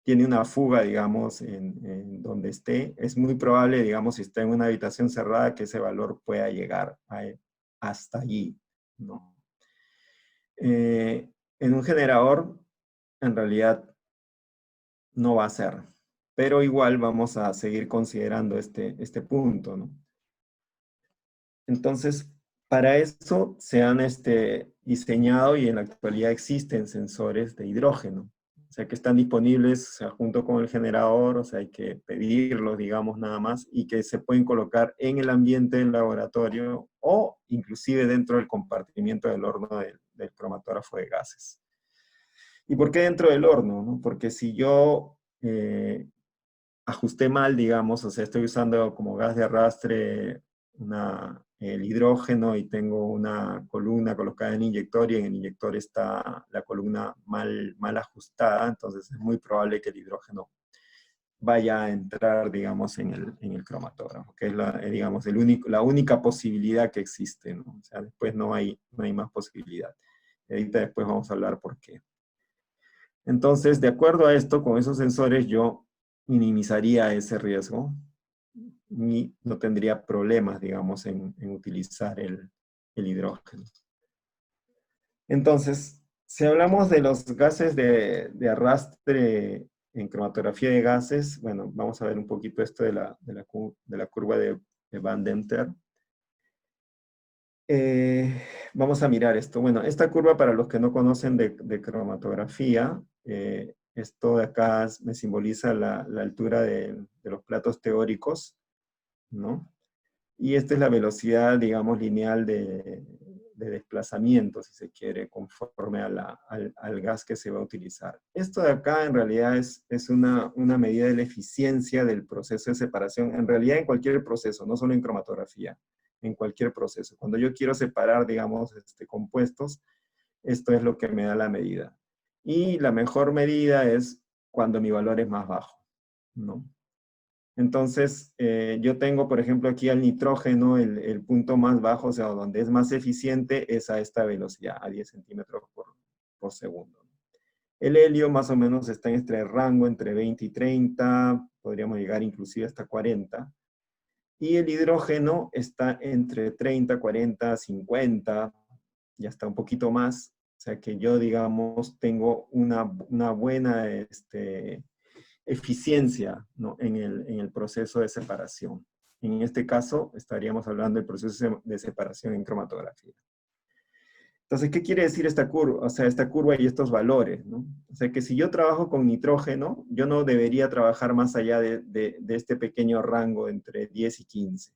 S2: tiene una fuga, digamos, en donde esté, es muy probable, digamos, si está en una habitación cerrada, que ese valor pueda llegar hasta allí, ¿no? En un generador, en realidad, no va a ser. Pero igual vamos a seguir considerando este punto, ¿no? Entonces, para eso se han diseñado y en la actualidad existen sensores de hidrógeno. O sea, que están disponibles, o sea, junto con el generador, o sea, hay que pedirlos, digamos, nada más, y que se pueden colocar en el ambiente del laboratorio o inclusive dentro del compartimiento del horno del cromatógrafo de gases. ¿Y por qué dentro del horno? ¿No? Porque si yo ajusté mal, digamos, o sea, estoy usando como gas de arrastre el hidrógeno y tengo una columna colocada en el inyector y en el inyector está la columna mal ajustada, entonces es muy probable que el hidrógeno vaya a entrar, digamos, en el cromatógrafo, que es digamos, la única posibilidad que existe, ¿no? O sea, después no hay más posibilidad. Y ahorita después vamos a hablar por qué. Entonces, de acuerdo a esto, con esos sensores yo minimizaría ese riesgo y no tendría problemas, digamos, en utilizar el hidrógeno. Entonces, si hablamos de los gases de arrastre en cromatografía de gases, bueno, vamos a ver un poquito esto de la curva de Van Deventer. Vamos a mirar esto. Bueno, esta curva, para los que no conocen de cromatografía, esto de acá me simboliza la altura de los platos teóricos, ¿no? Y esta es la velocidad, digamos, lineal de desplazamiento, si se quiere, conforme al gas que se va a utilizar. Esto de acá, en realidad, es una medida de la eficiencia del proceso de separación, en realidad en cualquier proceso, no solo en cromatografía, en cualquier proceso. Cuando yo quiero separar, digamos, compuestos, esto es lo que me da la medida. Y la mejor medida es cuando mi valor es más bajo, ¿no? Entonces, yo tengo, por ejemplo, aquí al nitrógeno, el punto más bajo, o sea, donde es más eficiente, es a esta velocidad, a 10 centímetros por segundo. El helio más o menos está en este rango, entre 20 y 30, podríamos llegar inclusive hasta 40. Y el hidrógeno está entre 30, 40, 50, y hasta un poquito más. O sea que yo, digamos, tengo una buena eficiencia, ¿no? en el proceso de separación. En este caso, estaríamos hablando del proceso de separación en cromatografía. Entonces, ¿qué quiere decir esta curva? O sea, esta curva y estos valores, ¿no? O sea, que si yo trabajo con nitrógeno, yo no debería trabajar más allá de este pequeño rango entre 10 y 15. O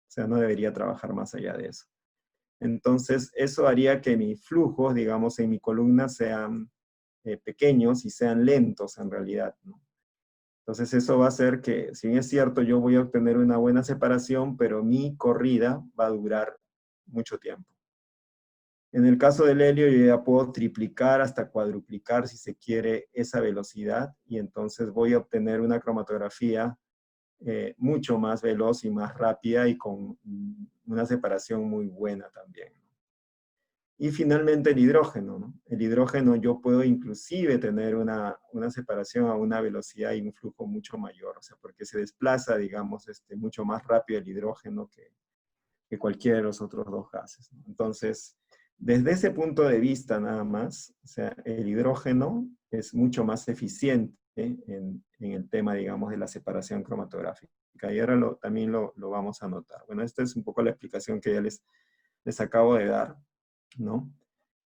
S2: sea, no debería trabajar más allá de eso. Entonces, eso haría que mis flujos, digamos, en mi columna sean pequeños y sean lentos en realidad, ¿no? Entonces eso va a hacer que, si bien es cierto, yo voy a obtener una buena separación, pero mi corrida va a durar mucho tiempo. En el caso del helio, yo ya puedo triplicar hasta cuadruplicar, si se quiere, esa velocidad, y entonces voy a obtener una cromatografía mucho más veloz y más rápida y con una separación muy buena también. Y finalmente el hidrógeno, ¿no? El hidrógeno yo puedo inclusive tener una separación a una velocidad y un flujo mucho mayor, o sea, porque se desplaza, digamos, mucho más rápido el hidrógeno que cualquiera de los otros dos gases, ¿no? Entonces, desde ese punto de vista nada más, o sea, el hidrógeno es mucho más eficiente en el tema, digamos, de la separación cromatográfica. Y ahora también lo vamos a notar. Bueno, esta es un poco la explicación que ya les acabo de dar, ¿no?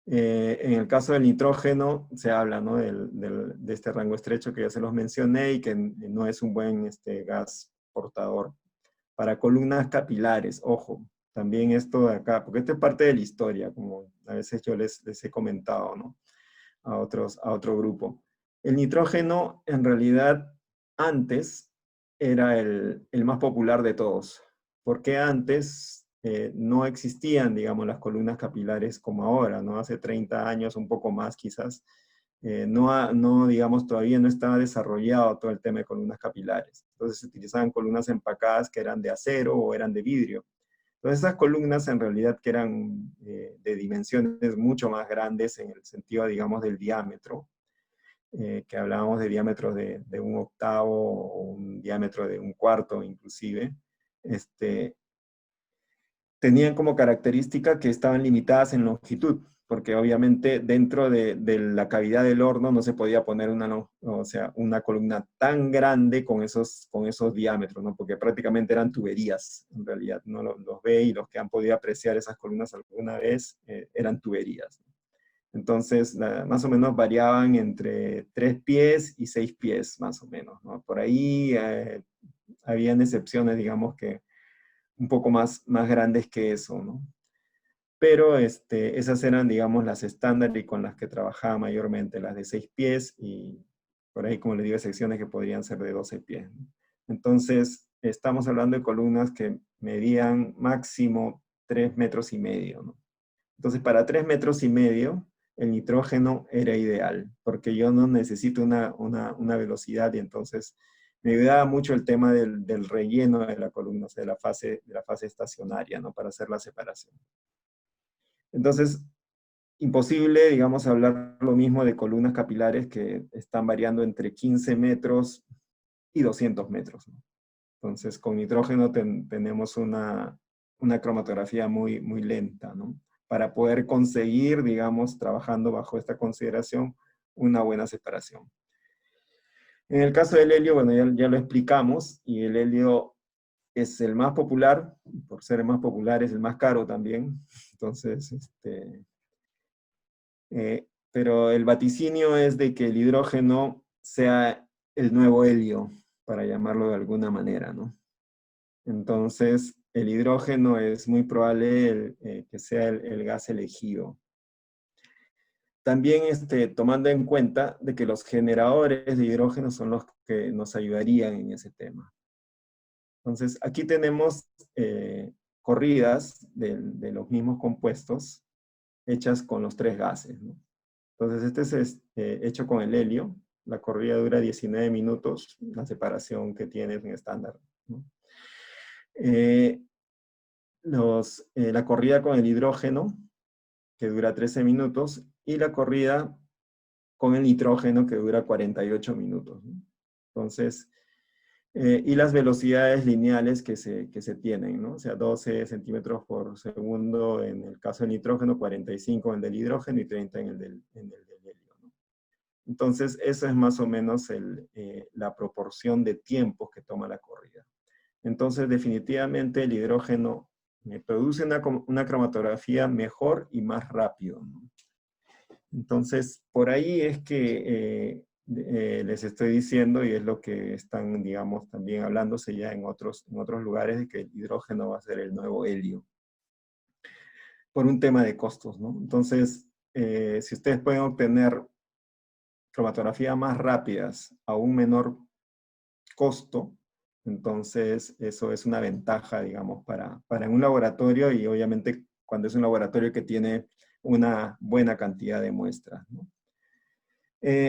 S2: En el caso del nitrógeno se habla, ¿no?, de este rango estrecho que ya se los mencioné y que no es un buen gas portador. Para columnas capilares, ojo, también esto de acá, porque esto es parte de la historia, como a veces yo les he comentado, ¿no?, a otro grupo. El nitrógeno, en realidad, antes era el más popular de todos, porque antes no existían, digamos, las columnas capilares como ahora, ¿no? Hace 30 años, un poco más quizás, no, digamos, todavía no estaba desarrollado todo el tema de columnas capilares. Entonces se utilizaban columnas empacadas que eran de acero o eran de vidrio. Entonces esas columnas en realidad que eran de dimensiones mucho más grandes en el sentido, digamos, del diámetro, que hablábamos de diámetros de un octavo o un diámetro de un cuarto inclusive, tenían como característica que estaban limitadas en longitud, porque obviamente dentro de la cavidad del horno no se podía poner una columna tan grande con esos diámetros, ¿no? Porque prácticamente eran tuberías, en realidad, ¿no? Los ve y los que han podido apreciar esas columnas alguna vez eran tuberías. Entonces, más o menos variaban entre 3 pies y 6 pies, más o menos, ¿no? Por ahí habían excepciones, digamos, que un poco más grandes que eso, ¿no? Pero esas eran, digamos, las estándar y con las que trabajaba mayormente, las de 6 pies y por ahí, como les digo, secciones que podrían ser de 12 pies, ¿no? Entonces, estamos hablando de columnas que medían máximo 3 metros y medio, ¿no? Entonces, para 3 metros y medio, el nitrógeno era ideal, porque yo no necesito una velocidad y entonces me ayudaba mucho el tema del relleno de la columna, o sea, de la fase estacionaria, ¿no?, para hacer la separación. Entonces, imposible, digamos, hablar lo mismo de columnas capilares que están variando entre 15 metros y 200 metros, ¿no? Entonces, con nitrógeno tenemos una cromatografía muy, muy lenta, ¿no?, para poder conseguir, digamos, trabajando bajo esta consideración, una buena separación. En el caso del helio, bueno, ya lo explicamos, y el helio es el más popular, por ser el más popular es el más caro también, entonces, pero el vaticinio es de que el hidrógeno sea el nuevo helio, para llamarlo de alguna manera, ¿no? Entonces, el hidrógeno es muy probable que sea el gas elegido. También tomando en cuenta de que los generadores de hidrógeno son los que nos ayudarían en ese tema. Entonces, aquí tenemos corridas de los mismos compuestos hechas con los 3 gases, ¿no? Entonces, este es hecho con el helio. La corrida dura 19 minutos, la separación que tiene es en estándar, ¿no? La corrida con el hidrógeno, que dura 13 minutos, y la corrida con el nitrógeno, que dura 48 minutos, ¿no? Entonces, y las velocidades lineales que se tienen, ¿no? O sea, 12 centímetros por segundo en el caso del nitrógeno, 45 en el del hidrógeno y 30 en el del helio, ¿no? Entonces, eso es más o menos la proporción de tiempos que toma la corrida. Entonces, definitivamente el hidrógeno produce una cromatografía mejor y más rápido, ¿no? Entonces, por ahí es que les estoy diciendo, y es lo que están, digamos, también hablándose ya en otros lugares, de que el hidrógeno va a ser el nuevo helio, por un tema de costos, ¿no? Entonces, si ustedes pueden obtener cromatografías más rápidas a un menor costo, entonces eso es una ventaja, digamos, para un laboratorio, y obviamente cuando es un laboratorio que tiene una buena cantidad de muestras, ¿no?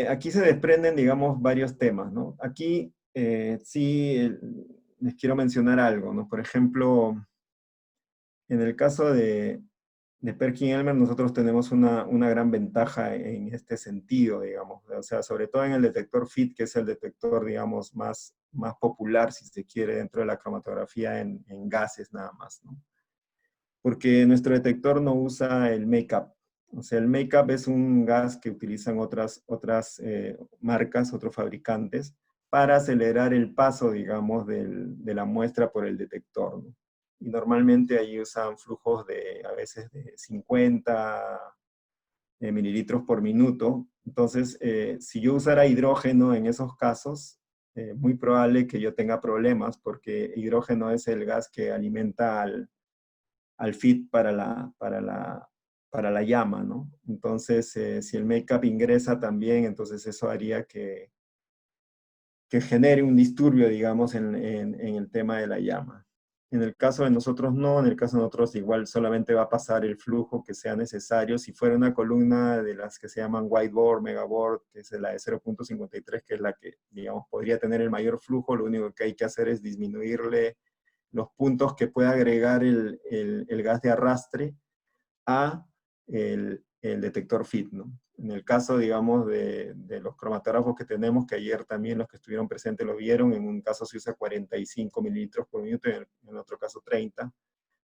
S2: Aquí se desprenden, digamos, varios temas, ¿no? Aquí sí les quiero mencionar algo, ¿no? Por ejemplo, en el caso de Perkin-Elmer, nosotros tenemos una gran ventaja en este sentido, digamos. O sea, sobre todo en el detector FIT, que es el detector, digamos, más popular, si se quiere, dentro de la cromatografía en gases nada más, ¿no? Porque nuestro detector no usa el make-up. O sea, el make-up es un gas que utilizan otras marcas, otros fabricantes, para acelerar el paso, digamos, de la muestra por el detector, ¿no? Y normalmente ahí usan flujos a veces de 50 mililitros por minuto. Entonces, si yo usara hidrógeno en esos casos, muy probable que yo tenga problemas, porque hidrógeno es el gas que alimenta al feed para la llama, ¿no? Entonces, si el make-up ingresa también, entonces eso haría que genere un disturbio, digamos, en el tema de la llama. En el caso de nosotros no, en el caso de nosotros igual solamente va a pasar el flujo que sea necesario. Si fuera una columna de las que se llaman whiteboard, megaboard, que es la de 0.53, que es la que, digamos, podría tener el mayor flujo, lo único que hay que hacer es disminuirle los puntos que puede agregar el gas de arrastre a el detector FIT, ¿no? En el caso, digamos, de los cromatógrafos que tenemos, que ayer también los que estuvieron presentes lo vieron, en un caso se usa 45 mililitros por minuto, en otro caso 30.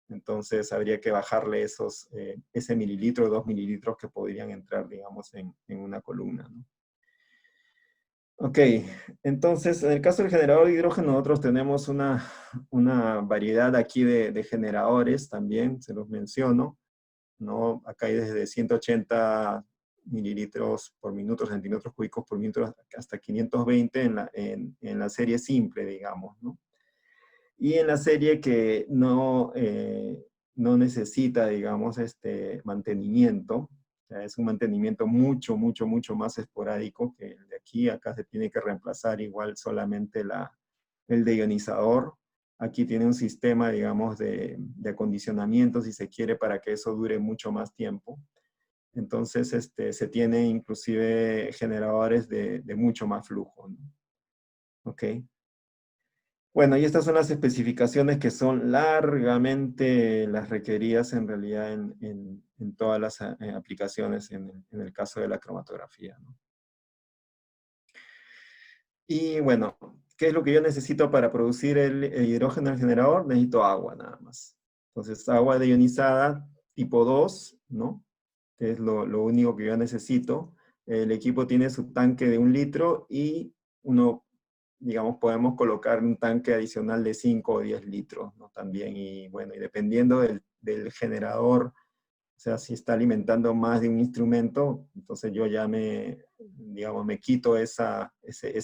S2: Entonces habría que bajarle ese mililitro o 2 mililitros que podrían entrar, digamos, en una columna, ¿no? Ok, entonces en el caso del generador de hidrógeno nosotros tenemos una variedad aquí de generadores también, se los menciono, ¿no? Acá hay desde 180 mililitros por minuto, centímetros cúbicos por minuto, hasta 520 en la serie simple, digamos, ¿no? Y en la serie que no necesita, digamos, mantenimiento, o sea, es un mantenimiento mucho, mucho, mucho más esporádico que el de aquí. Acá se tiene que reemplazar igual solamente el deionizador. Aquí tiene un sistema, digamos, de acondicionamiento, si se quiere, para que eso dure mucho más tiempo. Entonces, se tiene inclusive generadores de mucho más flujo, ¿no? ¿Ok? Bueno, y estas son las especificaciones que son largamente las requeridas en realidad en todas las aplicaciones en el caso de la cromatografía, ¿no? Y bueno, ¿qué es lo que yo necesito para producir el hidrógeno del generador? Necesito agua nada más. Entonces, agua deionizada tipo 2, ¿no? Que es lo único que yo necesito. El equipo tiene su tanque de 1 litro y uno, digamos, podemos colocar un tanque adicional de 5 o 10 litros, ¿no? También, y bueno, y dependiendo del generador, o sea, si está alimentando más de un instrumento, entonces yo ya digamos, me quito esa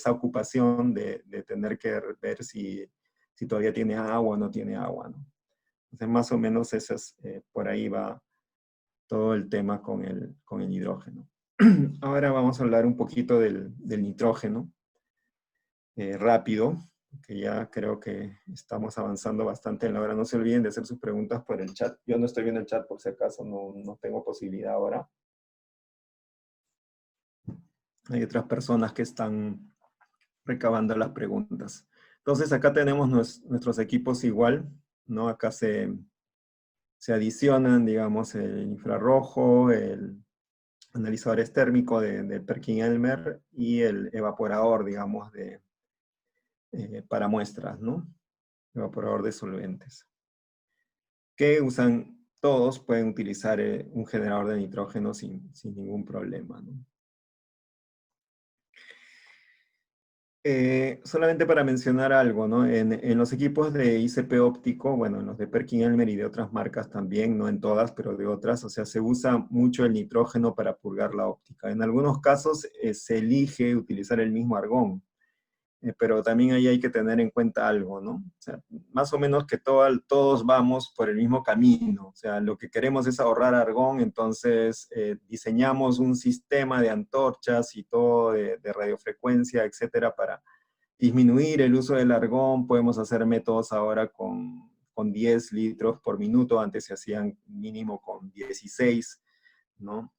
S2: ocupación de tener que ver si todavía tiene agua o no tiene agua, ¿no? Entonces, más o menos por ahí va todo el tema con el hidrógeno. Ahora vamos a hablar un poquito del nitrógeno, rápido, que ya creo que estamos avanzando bastante en la hora. No se olviden de hacer sus preguntas por el chat. Yo no estoy viendo el chat por si acaso, no tengo posibilidad ahora. Hay otras personas que están recabando las preguntas. Entonces acá tenemos nuestros equipos igual, ¿no? Acá se adicionan, digamos, el infrarrojo, el analizador térmico de Perkin-Elmer y el evaporador, digamos, para muestras, ¿no? Evaporador de solventes. Que todos pueden utilizar un generador de nitrógeno sin ningún problema, ¿no? Solamente para mencionar algo, ¿no? En los equipos de ICP óptico, bueno, en los de Perkin-Elmer y de otras marcas también, no en todas, pero de otras, o sea, se usa mucho el nitrógeno para purgar la óptica. En algunos casos se elige utilizar el mismo argón, pero también ahí hay que tener en cuenta algo, ¿no? O sea, más o menos que todos vamos por el mismo camino. O sea, lo que queremos es ahorrar argón, entonces diseñamos un sistema de antorchas y todo de radiofrecuencia, etcétera, para disminuir el uso del argón. Podemos hacer métodos ahora con 10 litros por minuto, antes se hacían mínimo con 16, ¿no?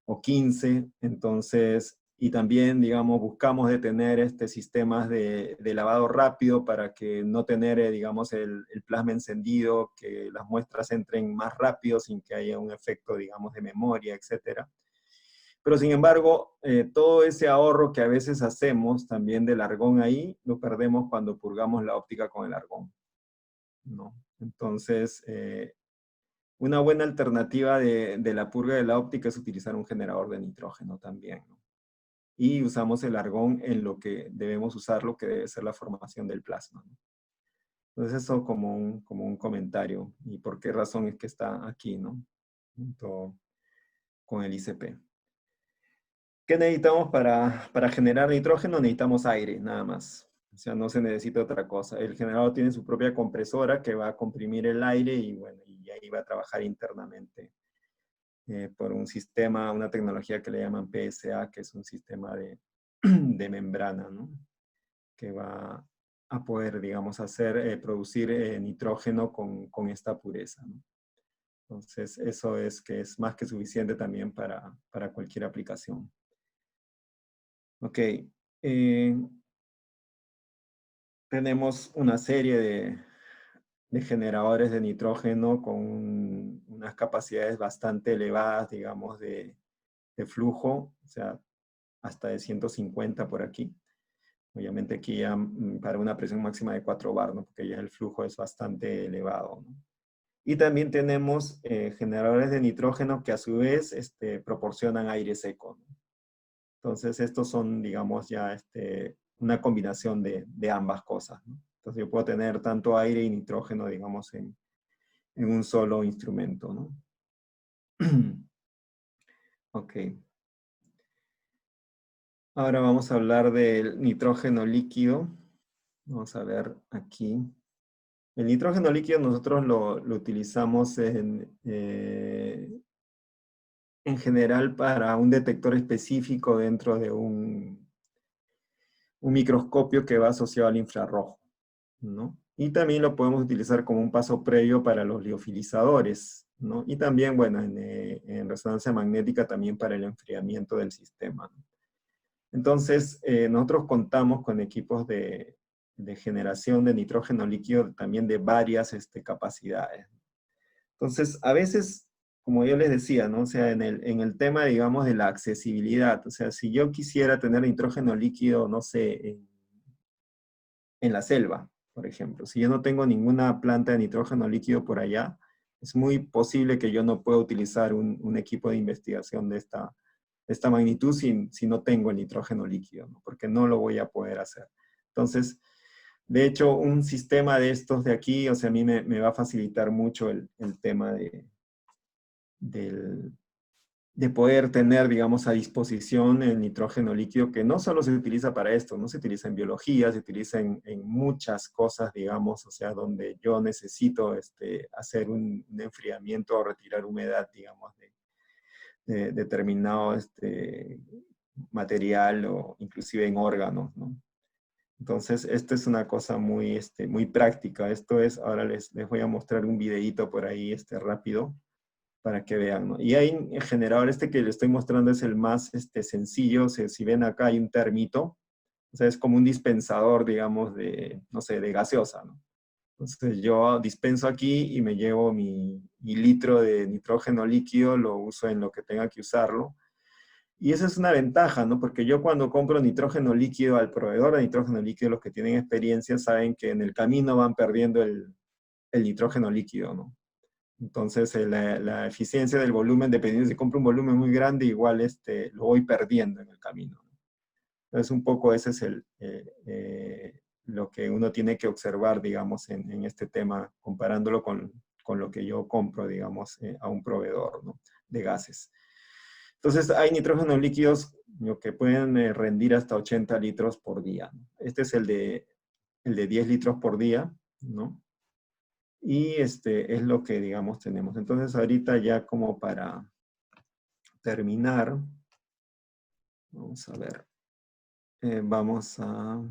S2: O 15, entonces, y también, digamos, buscamos detener sistemas de lavado rápido para que no tener, digamos, el plasma encendido, que las muestras entren más rápido sin que haya un efecto, digamos, de memoria, etcétera. Pero sin embargo, todo ese ahorro que a veces hacemos también del argón ahí, lo perdemos cuando purgamos la óptica con el argón, ¿no? Entonces, una buena alternativa de la purga de la óptica es utilizar un generador de nitrógeno también, ¿no? Y usamos el argón en lo que debemos usarlo, que debe ser la formación del plasma, ¿no? Entonces eso como un comentario, y por qué razón es que está aquí, ¿no? Junto con el ICP. ¿Qué necesitamos para generar nitrógeno? Necesitamos aire, nada más. O sea, no se necesita otra cosa. El generador tiene su propia compresora que va a comprimir el aire y, bueno, y ahí va a trabajar internamente por un sistema, una tecnología que le llaman PSA, que es un sistema de membrana, ¿no? Que va a poder, digamos, producir nitrógeno con esta pureza, ¿no? Entonces, eso es que es más que suficiente también para cualquier aplicación. Ok. Tenemos una serie de generadores de nitrógeno con unas capacidades bastante elevadas, digamos, de flujo, o sea, hasta de 150 por aquí. Obviamente aquí ya para una presión máxima de 4 bar, ¿no? Porque ya el flujo es bastante elevado, ¿no? Y también tenemos generadores de nitrógeno que a su vez proporcionan aire seco, ¿no? Entonces estos son, digamos, ya una combinación de ambas cosas, ¿no? Entonces yo puedo tener tanto aire y nitrógeno, digamos, en un solo instrumento, ¿no? Ok. Ahora vamos a hablar del nitrógeno líquido. Vamos a ver aquí. El nitrógeno líquido nosotros lo utilizamos en general para un detector específico dentro de un microscopio que va asociado al infrarrojo, ¿no? Y también lo podemos utilizar como un paso previo para los liofilizadores, ¿no? Y también, bueno, en resonancia magnética también para el enfriamiento del sistema, ¿no? Entonces, nosotros contamos con equipos de generación de nitrógeno líquido también de varias capacidades. Entonces, a veces, como yo les decía, ¿no? O sea, en el tema, digamos, de la accesibilidad, o sea, si yo quisiera tener nitrógeno líquido, no sé, en la selva, por ejemplo, si yo no tengo ninguna planta de nitrógeno líquido por allá, es muy posible que yo no pueda utilizar un equipo de investigación de esta magnitud si no tengo el nitrógeno líquido, ¿no? Porque no lo voy a poder hacer. Entonces, de hecho, un sistema de estos de aquí, o sea, a mí me va a facilitar mucho el tema de poder tener, digamos, a disposición el nitrógeno líquido, que no solo se utiliza para esto, no se utiliza en biología, se utiliza en muchas cosas, digamos, o sea, donde yo necesito hacer un enfriamiento o retirar humedad, digamos, de determinado material o inclusive en órganos, ¿no? Entonces, esto es una cosa muy práctica. Esto es, ahora les voy a mostrar un videíto por ahí rápido para que vean, ¿no? Y hay en generador que les estoy mostrando es el más sencillo. O sea, si ven acá hay un termito, o sea, es como un dispensador, digamos, no sé, de gaseosa, ¿no? Entonces yo dispenso aquí y me llevo mi litro de nitrógeno líquido, lo uso en lo que tenga que usarlo. Y esa es una ventaja, ¿no? Porque yo cuando compro nitrógeno líquido al proveedor de nitrógeno líquido, los que tienen experiencia saben que en el camino van perdiendo el nitrógeno líquido, ¿no? Entonces la eficiencia del volumen, dependiendo si compro un volumen muy grande, igual lo voy perdiendo en el camino, ¿no? Entonces un poco ese es lo que uno tiene que observar, digamos, en este tema, comparándolo con lo que yo compro, digamos, a un proveedor, ¿no? De gases. Entonces, hay nitrógenos líquidos que pueden rendir hasta 80 litros por día, ¿no? Este es el de 10 litros por día, ¿no? Y es lo que, digamos, tenemos. Entonces, ahorita ya como para terminar, vamos a ver. Vamos a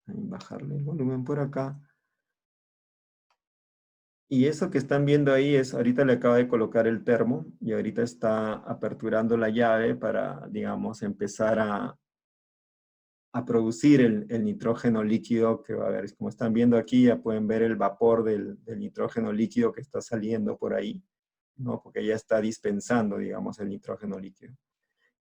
S2: bajarle el volumen por acá. Y eso que están viendo ahí es, ahorita le acabo de colocar el termo y ahorita está aperturando la llave para, digamos, empezar a producir el nitrógeno líquido que va a haber. Como están viendo aquí, ya pueden ver el vapor del nitrógeno líquido que está saliendo por ahí, ¿no? Porque ya está dispensando, digamos, el nitrógeno líquido.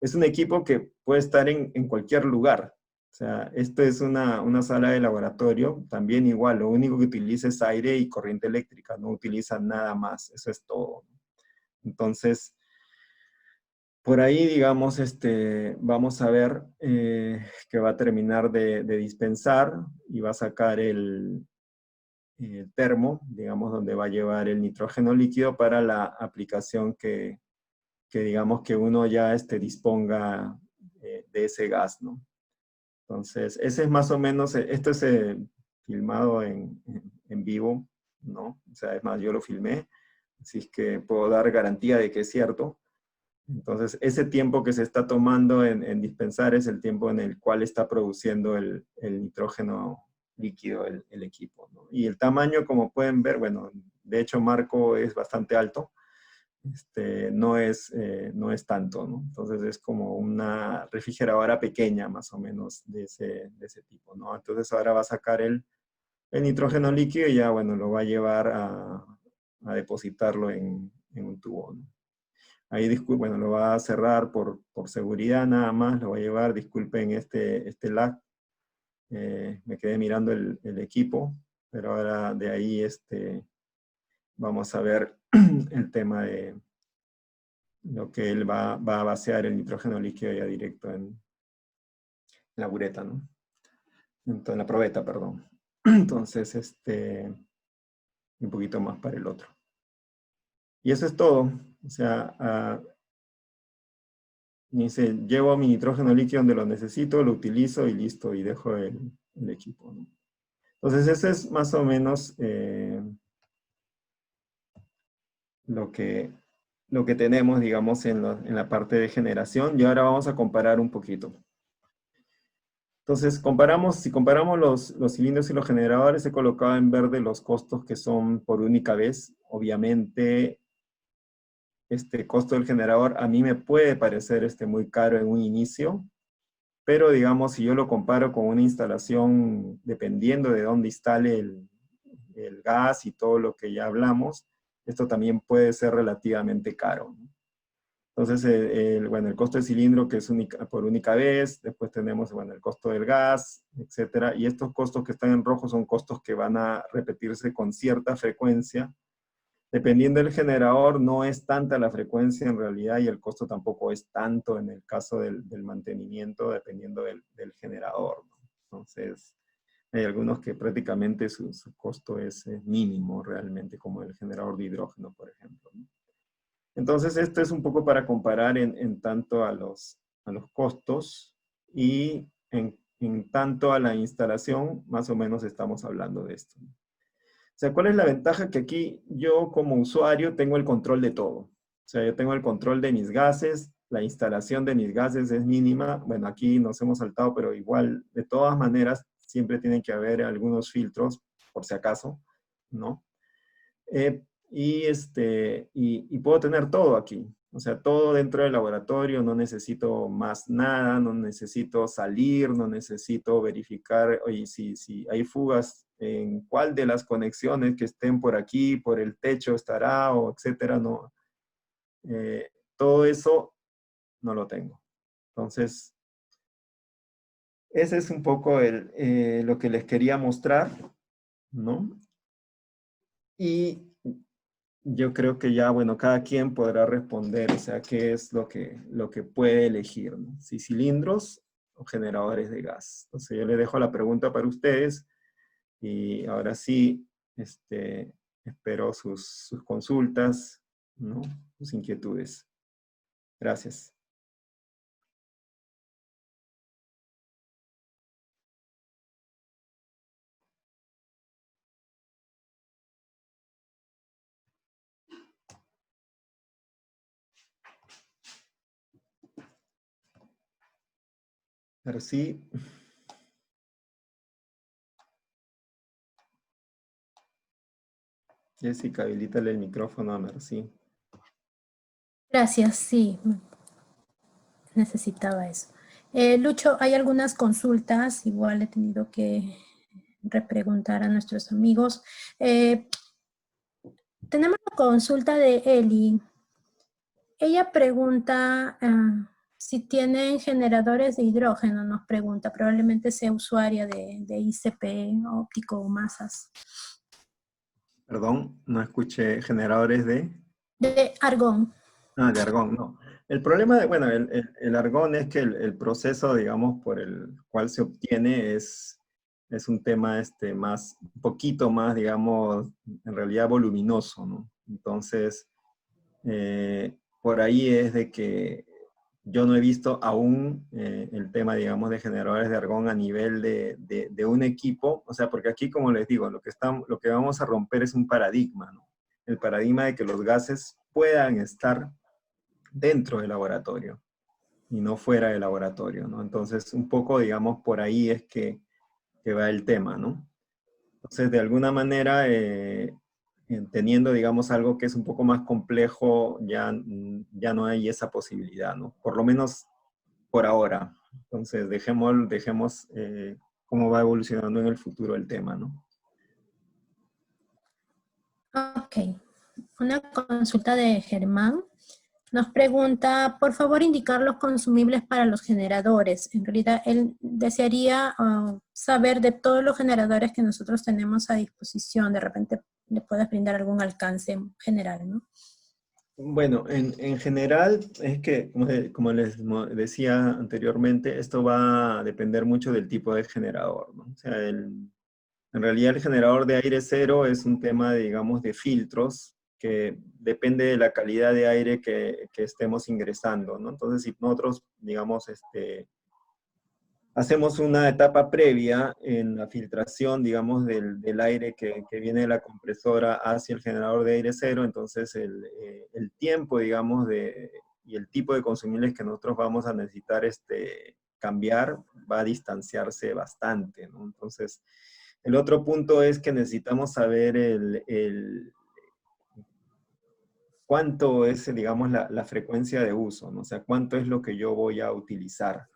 S2: Es un equipo que puede estar en cualquier lugar. O sea, esto es una sala de laboratorio, también igual, lo único que utiliza es aire y corriente eléctrica, no utiliza nada más, eso es todo. Entonces, por ahí, digamos, vamos a ver que va a terminar de dispensar y va a sacar el termo, digamos, donde va a llevar el nitrógeno líquido para la aplicación que que digamos que uno ya disponga de ese gas, ¿no? Entonces, ese es más o menos, esto es filmado en vivo, ¿no? O sea, es más, yo lo filmé, así es que puedo dar garantía de que es cierto. Entonces, ese tiempo que se está tomando en dispensar es el tiempo en el cual está produciendo el nitrógeno líquido el equipo, ¿no? Y el tamaño, como pueden ver, bueno, de hecho Marco es bastante alto, no es tanto, ¿no? Entonces es como una refrigeradora pequeña, más o menos, de ese tipo, ¿no? Entonces ahora va a sacar el nitrógeno líquido y ya, bueno, lo va a llevar a depositarlo en un tubo, ¿no? Ahí, bueno, lo va a cerrar por seguridad nada más, lo va a llevar, disculpen este lag, me quedé mirando el equipo, pero ahora de ahí vamos a ver el tema de lo que él va a vaciar el nitrógeno líquido ya directo en la bureta, ¿no? En la probeta, perdón. Entonces, un poquito más para el otro. Y eso es todo. O sea, dice, llevo mi nitrógeno líquido donde lo necesito, lo utilizo y listo, y dejo el equipo, ¿no? Entonces, ese es más o menos lo que tenemos, digamos, en la parte de generación. Y ahora vamos a comparar un poquito. Entonces, si comparamos los cilindros y los generadores, he colocado en verde los costos que son por única vez. Obviamente, este costo del generador a mí me puede parecer muy caro en un inicio, pero digamos, si yo lo comparo con una instalación, dependiendo de dónde instale el gas y todo lo que ya hablamos, esto también puede ser relativamente caro, ¿no? Entonces, bueno, el costo del cilindro que es por única vez, después tenemos, bueno, el costo del gas, etcétera, y estos costos que están en rojo son costos que van a repetirse con cierta frecuencia. Dependiendo del generador, no es tanta la frecuencia en realidad y el costo tampoco es tanto en el caso del mantenimiento, dependiendo del generador, ¿no? Entonces, hay algunos que prácticamente su costo es mínimo realmente, como el generador de hidrógeno, por ejemplo, ¿no? Entonces, esto es un poco para comparar en tanto a los costos y en tanto a la instalación, más o menos estamos hablando de esto, ¿no? O sea, ¿cuál es la ventaja? Que aquí yo como usuario tengo el control de todo. O sea, yo tengo el control de mis gases, la instalación de mis gases es mínima. Bueno, aquí nos hemos saltado, pero igual, de todas maneras, siempre tienen que haber algunos filtros, por si acaso, ¿no? Y puedo tener todo aquí. O sea, todo dentro del laboratorio, no necesito más nada, no necesito salir, no necesito verificar, oye, si hay fugas, en cuál de las conexiones que estén por aquí, por el techo estará, o etcétera, no. Todo eso no lo tengo. Entonces, ese es un poco lo que les quería mostrar, ¿no? Y yo creo que ya, bueno, cada quien podrá responder, o sea, qué es lo que puede elegir, ¿no? Si cilindros o generadores de gas. Entonces yo le dejo la pregunta para ustedes y ahora sí, espero sus consultas, ¿no? Sus inquietudes. Gracias. Ahora sí. Jessica, habilítale el micrófono a Merci.
S1: Gracias, sí, necesitaba eso. Lucho, hay algunas consultas, igual he tenido que repreguntar a nuestros amigos. Tenemos la consulta de Eli. Ella pregunta si tienen generadores de hidrógeno, nos pregunta. Probablemente sea usuaria de ICP, óptico o masas.
S2: Perdón, no escuché generadores de...
S1: De argón.
S2: Ah, de argón, no. El problema bueno, el argón es que el proceso, digamos, por el cual se obtiene es un tema un poquito más, digamos, en realidad voluminoso, ¿no? Entonces, por ahí es de que yo no he visto aún el tema, digamos, de generadores de argón a nivel de un equipo. O sea, porque aquí, como les digo, lo que vamos a romper es un paradigma, ¿no? El paradigma de que los gases puedan estar dentro del laboratorio y no fuera del laboratorio, ¿no? Entonces, un poco, digamos, por ahí es que va el tema, ¿no? Entonces, de alguna manera, teniendo, digamos, algo que es un poco más complejo, ya no hay esa posibilidad, ¿no? Por lo menos por ahora. Entonces, dejemos cómo va evolucionando en el futuro el tema, ¿no?
S1: Ok. Una consulta de Germán. Nos pregunta, por favor, indicar los consumibles para los generadores. En realidad, él desearía saber de todos los generadores que nosotros tenemos a disposición. De repente, le puedes brindar algún alcance general, ¿no?
S2: Bueno, en general es que, como les decía anteriormente, esto va a depender mucho del tipo de generador, ¿no? O sea, en realidad el generador de aire cero es un tema, digamos, de filtros que depende de la calidad de aire que estemos ingresando, ¿no? Entonces, si nosotros, digamos, hacemos una etapa previa en la filtración, digamos, del aire que viene de la compresora hacia el generador de aire cero, entonces el tiempo, digamos, y el tipo de consumibles que nosotros vamos a necesitar cambiar va a distanciarse bastante, ¿no? Entonces, el otro punto es que necesitamos saber cuánto es, digamos, la frecuencia de uso, ¿no? O sea, cuánto es lo que yo voy a utilizar.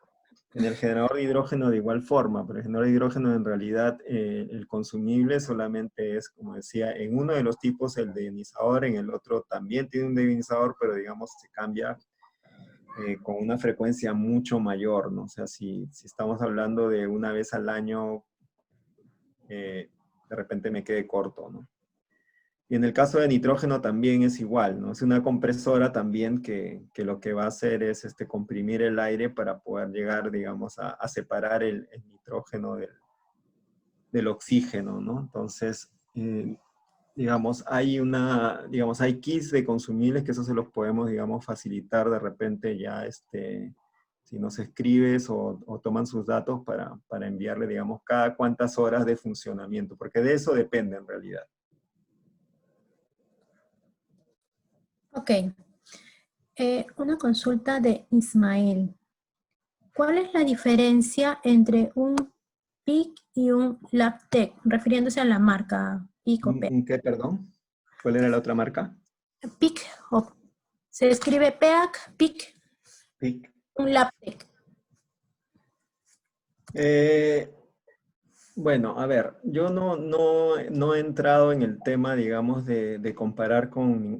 S2: En el generador de hidrógeno de igual forma, pero el generador de hidrógeno en realidad el consumible solamente es, como decía, en uno de los tipos el deionizador, en el otro también tiene un deionizador, pero digamos se cambia con una frecuencia mucho mayor, ¿no? O sea, si estamos hablando de una vez al año, de repente me quede corto, ¿no? Y en el caso de nitrógeno también es igual, ¿no? Es una compresora también que lo que va a hacer es comprimir el aire para poder llegar, digamos, a separar el nitrógeno del oxígeno, ¿no? Entonces, digamos, hay kits de consumibles que eso se los podemos, digamos, facilitar de repente ya, si nos escribes o toman sus datos para enviarle, digamos, cada cuántas horas de funcionamiento, porque de eso depende en realidad.
S1: Ok. Una consulta de Ismael. ¿Cuál es la diferencia entre un PIC y un Labtec? Refiriéndose a la marca PIC o PEAC.
S2: ¿Un qué, perdón? ¿Cuál era la otra marca?
S1: PIC se escribe PEAC, PIC,
S2: PIC.
S1: un Labtec.
S2: Bueno, a ver, yo no he entrado en el tema, digamos, de comparar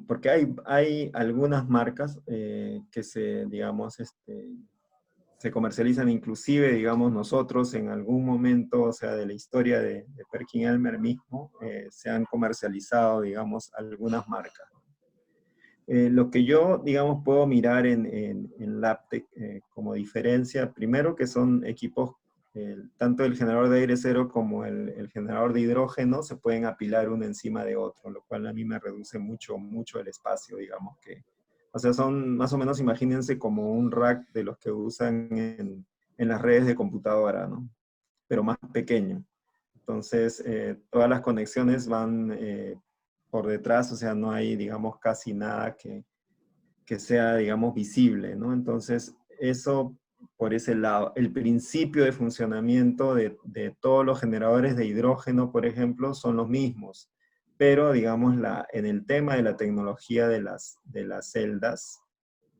S2: porque hay algunas marcas que digamos, se comercializan inclusive, digamos, nosotros en algún momento, o sea, de la historia de PerkinElmer mismo, se han comercializado, digamos, algunas marcas. Lo que yo, digamos, puedo mirar en Labtec como diferencia, primero que son equipos, tanto el generador de aire cero como el generador de hidrógeno se pueden apilar uno encima de otro, lo cual a mí me reduce mucho, mucho el espacio, digamos que. O sea, son más o menos, imagínense como un rack de los que usan en las redes de computadora, ¿no? Pero más pequeño. Entonces, todas las conexiones van por detrás, o sea, no hay, digamos, casi nada que sea, digamos, visible, ¿no? Entonces, eso, por ese lado, el principio de funcionamiento de todos los generadores de hidrógeno, por ejemplo, son los mismos, pero, digamos, en el tema de la tecnología de las celdas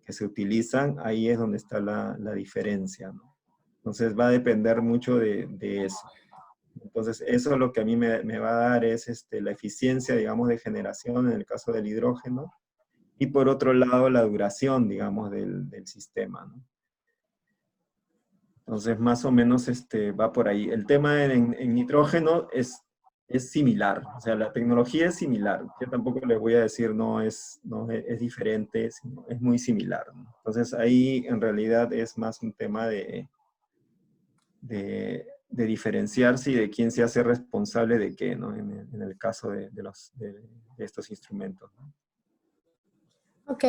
S2: que se utilizan, ahí es donde está la diferencia, ¿no? Entonces, va a depender mucho de eso. Entonces, eso es lo que a mí me va a dar es la eficiencia, digamos, de generación en el caso del hidrógeno, y por otro lado, la duración, digamos, del sistema, ¿no? Entonces, más o menos va por ahí. El tema en nitrógeno es similar, o sea, la tecnología es similar. Yo tampoco le voy a decir no es diferente, sino es muy similar, ¿no? Entonces, ahí en realidad es más un tema de diferenciarse y de quién se hace responsable de qué, ¿no? En el caso de estos instrumentos, ¿no?
S1: Ok,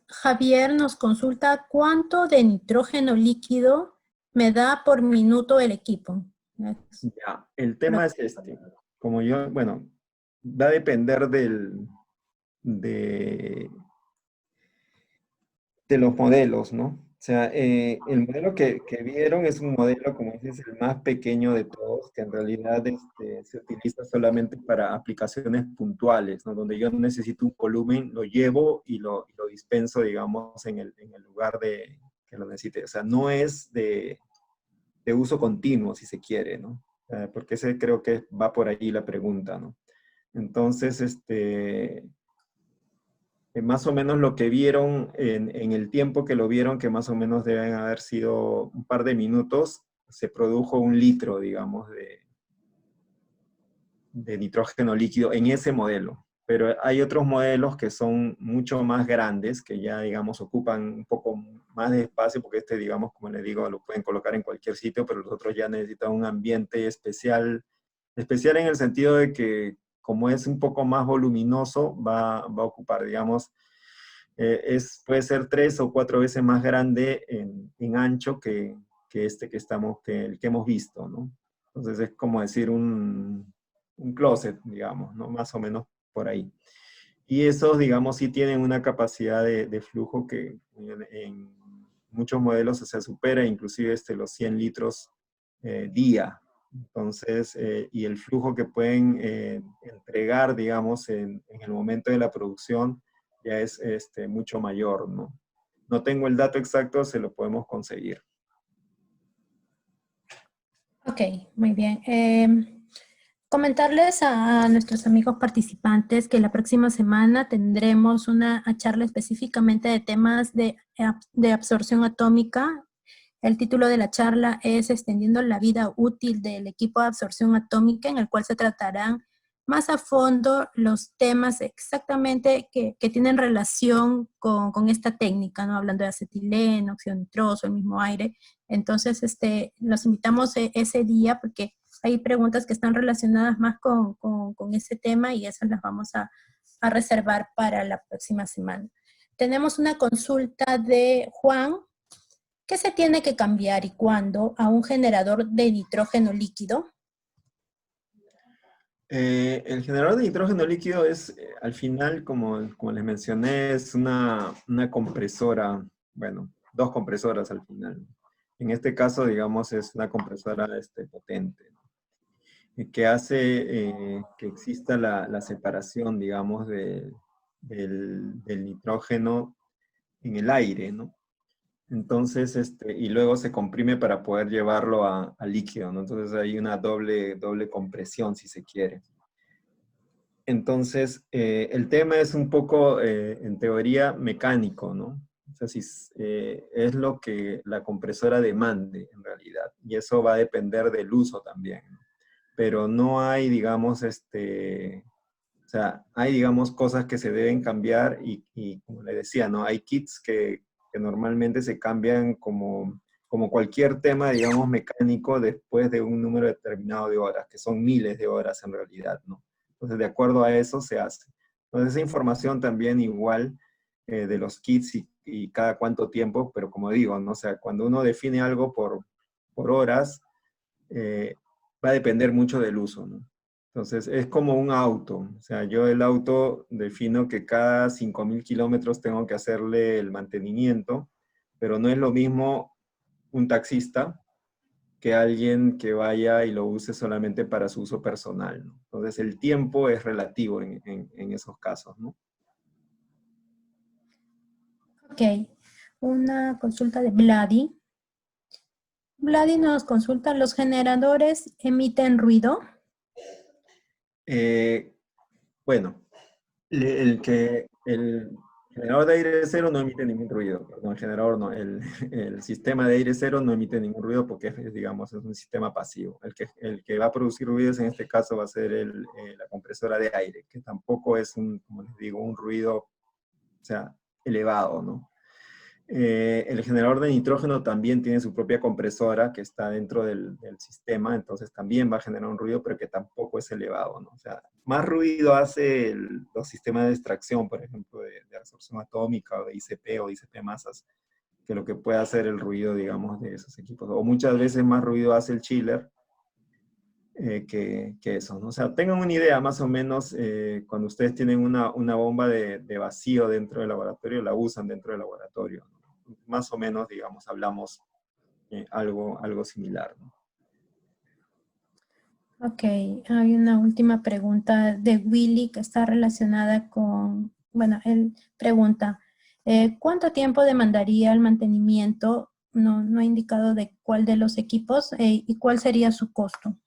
S1: Javier nos consulta cuánto de nitrógeno líquido me da por minuto el equipo.
S2: Ya, el tema es este. Como yo, bueno, va a depender de, de los modelos, ¿no? O sea, el modelo que vieron es un modelo, como dices, el más pequeño de todos, que en realidad se utiliza solamente para aplicaciones puntuales, ¿no? Donde yo necesito un volumen, lo llevo y lo dispenso, digamos, en el lugar que lo necesite. O sea, no es de uso continuo, si se quiere, ¿no? Porque ese creo que va por ahí la pregunta, ¿no? Entonces, más o menos lo que vieron en el tiempo que lo vieron, que más o menos deben haber sido un par de minutos, se produjo 1 litro, digamos, de nitrógeno líquido en ese modelo. Pero hay otros modelos que son mucho más grandes, que ya, digamos, ocupan un poco más de espacio, porque digamos, como les digo, lo pueden colocar en cualquier sitio, pero los otros ya necesitan un ambiente especial, especial en el sentido de que, como es un poco más voluminoso, va a ocupar, digamos, puede ser 3 o 4 veces más grande en ancho que el que hemos visto, ¿no? Entonces es como decir un closet, digamos, ¿no? Más o menos por ahí. Y esos, digamos, sí tienen una capacidad de flujo que en muchos modelos se supera inclusive los 100 litros día. Entonces, y el flujo que pueden entregar, digamos, en el momento de la producción ya es mucho mayor, ¿no? No tengo el dato exacto, se lo podemos conseguir.
S1: Ok, muy bien. Comentarles a nuestros amigos participantes que la próxima semana tendremos una charla específicamente de temas de absorción atómica. El título de la charla es Extendiendo la vida útil del equipo de absorción atómica, en el cual se tratarán más a fondo los temas exactamente que tienen relación con esta técnica, ¿no? Hablando de acetileno, óxido nitroso, el mismo aire. Entonces, los invitamos ese día porque hay preguntas que están relacionadas más con ese tema y esas las vamos a reservar para la próxima semana. Tenemos una consulta de Juan. ¿Qué se tiene que cambiar y cuándo a un generador de nitrógeno líquido?
S2: El generador de nitrógeno líquido es, al final, como les mencioné, es una compresora, bueno, 2 compresoras al final. En este caso, digamos, es una compresora potente, ¿no? Que hace que exista la separación, digamos, del nitrógeno en el aire, ¿no? Entonces, y luego se comprime para poder llevarlo a líquido, ¿no? Entonces hay una doble compresión, si se quiere. Entonces, el tema es un poco, en teoría, mecánico, ¿no? O sea, es lo que la compresora demande, en realidad. Y eso va a depender del uso también, ¿no? Pero no hay, digamos, o sea, hay, digamos, cosas que se deben cambiar y como le decía, ¿no? Hay kits que normalmente se cambian como cualquier tema, digamos, mecánico después de un número determinado de horas, que son miles de horas en realidad, ¿no? Entonces, de acuerdo a eso se hace. Entonces, esa información también igual de los kits y cada cuánto tiempo, pero como digo, ¿no? O sea, cuando uno define algo por horas, eh, va a depender mucho del uso, ¿no? Entonces, es como un auto. O sea, yo el auto defino que cada 5.000 kilómetros tengo que hacerle el mantenimiento, pero no es lo mismo un taxista que alguien que vaya y lo use solamente para su uso personal, ¿no? Entonces, el tiempo es relativo en esos casos, ¿no?
S1: Ok, una consulta de Vladi. Vladi nos consulta, ¿los generadores emiten ruido?
S2: Bueno, el generador de aire cero no emite ningún ruido, perdón, el generador no, el sistema de aire cero no emite ningún ruido porque digamos, es un sistema pasivo. El que va a producir ruidos en este caso va a ser la compresora de aire, que tampoco es como les digo, un ruido, o sea, elevado, ¿no? El generador de nitrógeno también tiene su propia compresora que está dentro del sistema, entonces también va a generar un ruido, pero que tampoco es elevado, ¿no? O sea, más ruido hace los sistemas de extracción, por ejemplo, de absorción atómica, o de ICP o de ICP masas, que lo que puede hacer el ruido, digamos, de esos equipos. O muchas veces más ruido hace el chiller que eso, ¿no? O sea, tengan una idea más o menos, cuando ustedes tienen una bomba de vacío dentro del laboratorio, la usan dentro del laboratorio, ¿no? Más o menos, digamos, hablamos algo similar, ¿no?
S1: Ok, hay una última pregunta de Willy que está relacionada con, bueno, él pregunta, ¿cuánto tiempo demandaría el mantenimiento? No ha indicado de cuál de los equipos y cuál sería su costo.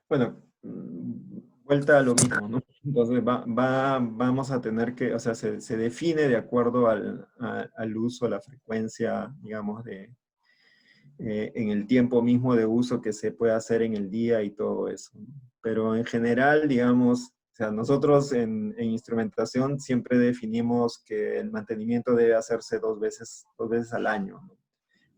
S2: Bueno, vuelta a lo mismo, ¿no? Entonces vamos a tener que, o sea, se define de acuerdo al uso, a la frecuencia, digamos, en el tiempo mismo de uso que se puede hacer en el día y todo eso, ¿no? Pero en general, digamos, o sea, nosotros en instrumentación siempre definimos que el mantenimiento debe hacerse dos veces al año, ¿no?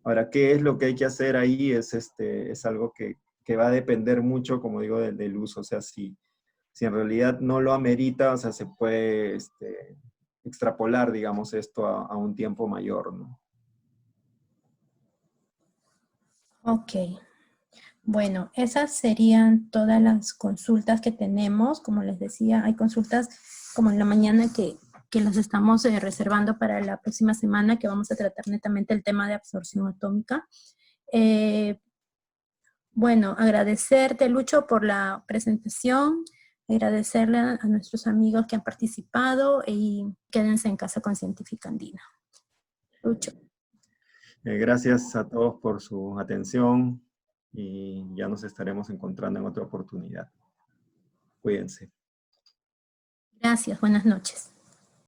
S2: Ahora, ¿qué es lo que hay que hacer ahí? Es algo que va a depender mucho, como digo, del uso. O sea, si en realidad no lo amerita, o sea, se puede extrapolar, digamos, esto a un tiempo mayor, ¿no?
S1: Ok, bueno, esas serían todas las consultas que tenemos. Como les decía, hay consultas como en la mañana que las estamos reservando para la próxima semana, que vamos a tratar netamente el tema de absorción atómica. Bueno, agradecerte, Lucho, por la presentación, agradecerle a nuestros amigos que han participado y quédense en casa con Científica Andina. Lucho.
S2: Gracias a todos por su atención y ya nos estaremos encontrando en otra oportunidad. Cuídense.
S1: Gracias, buenas noches.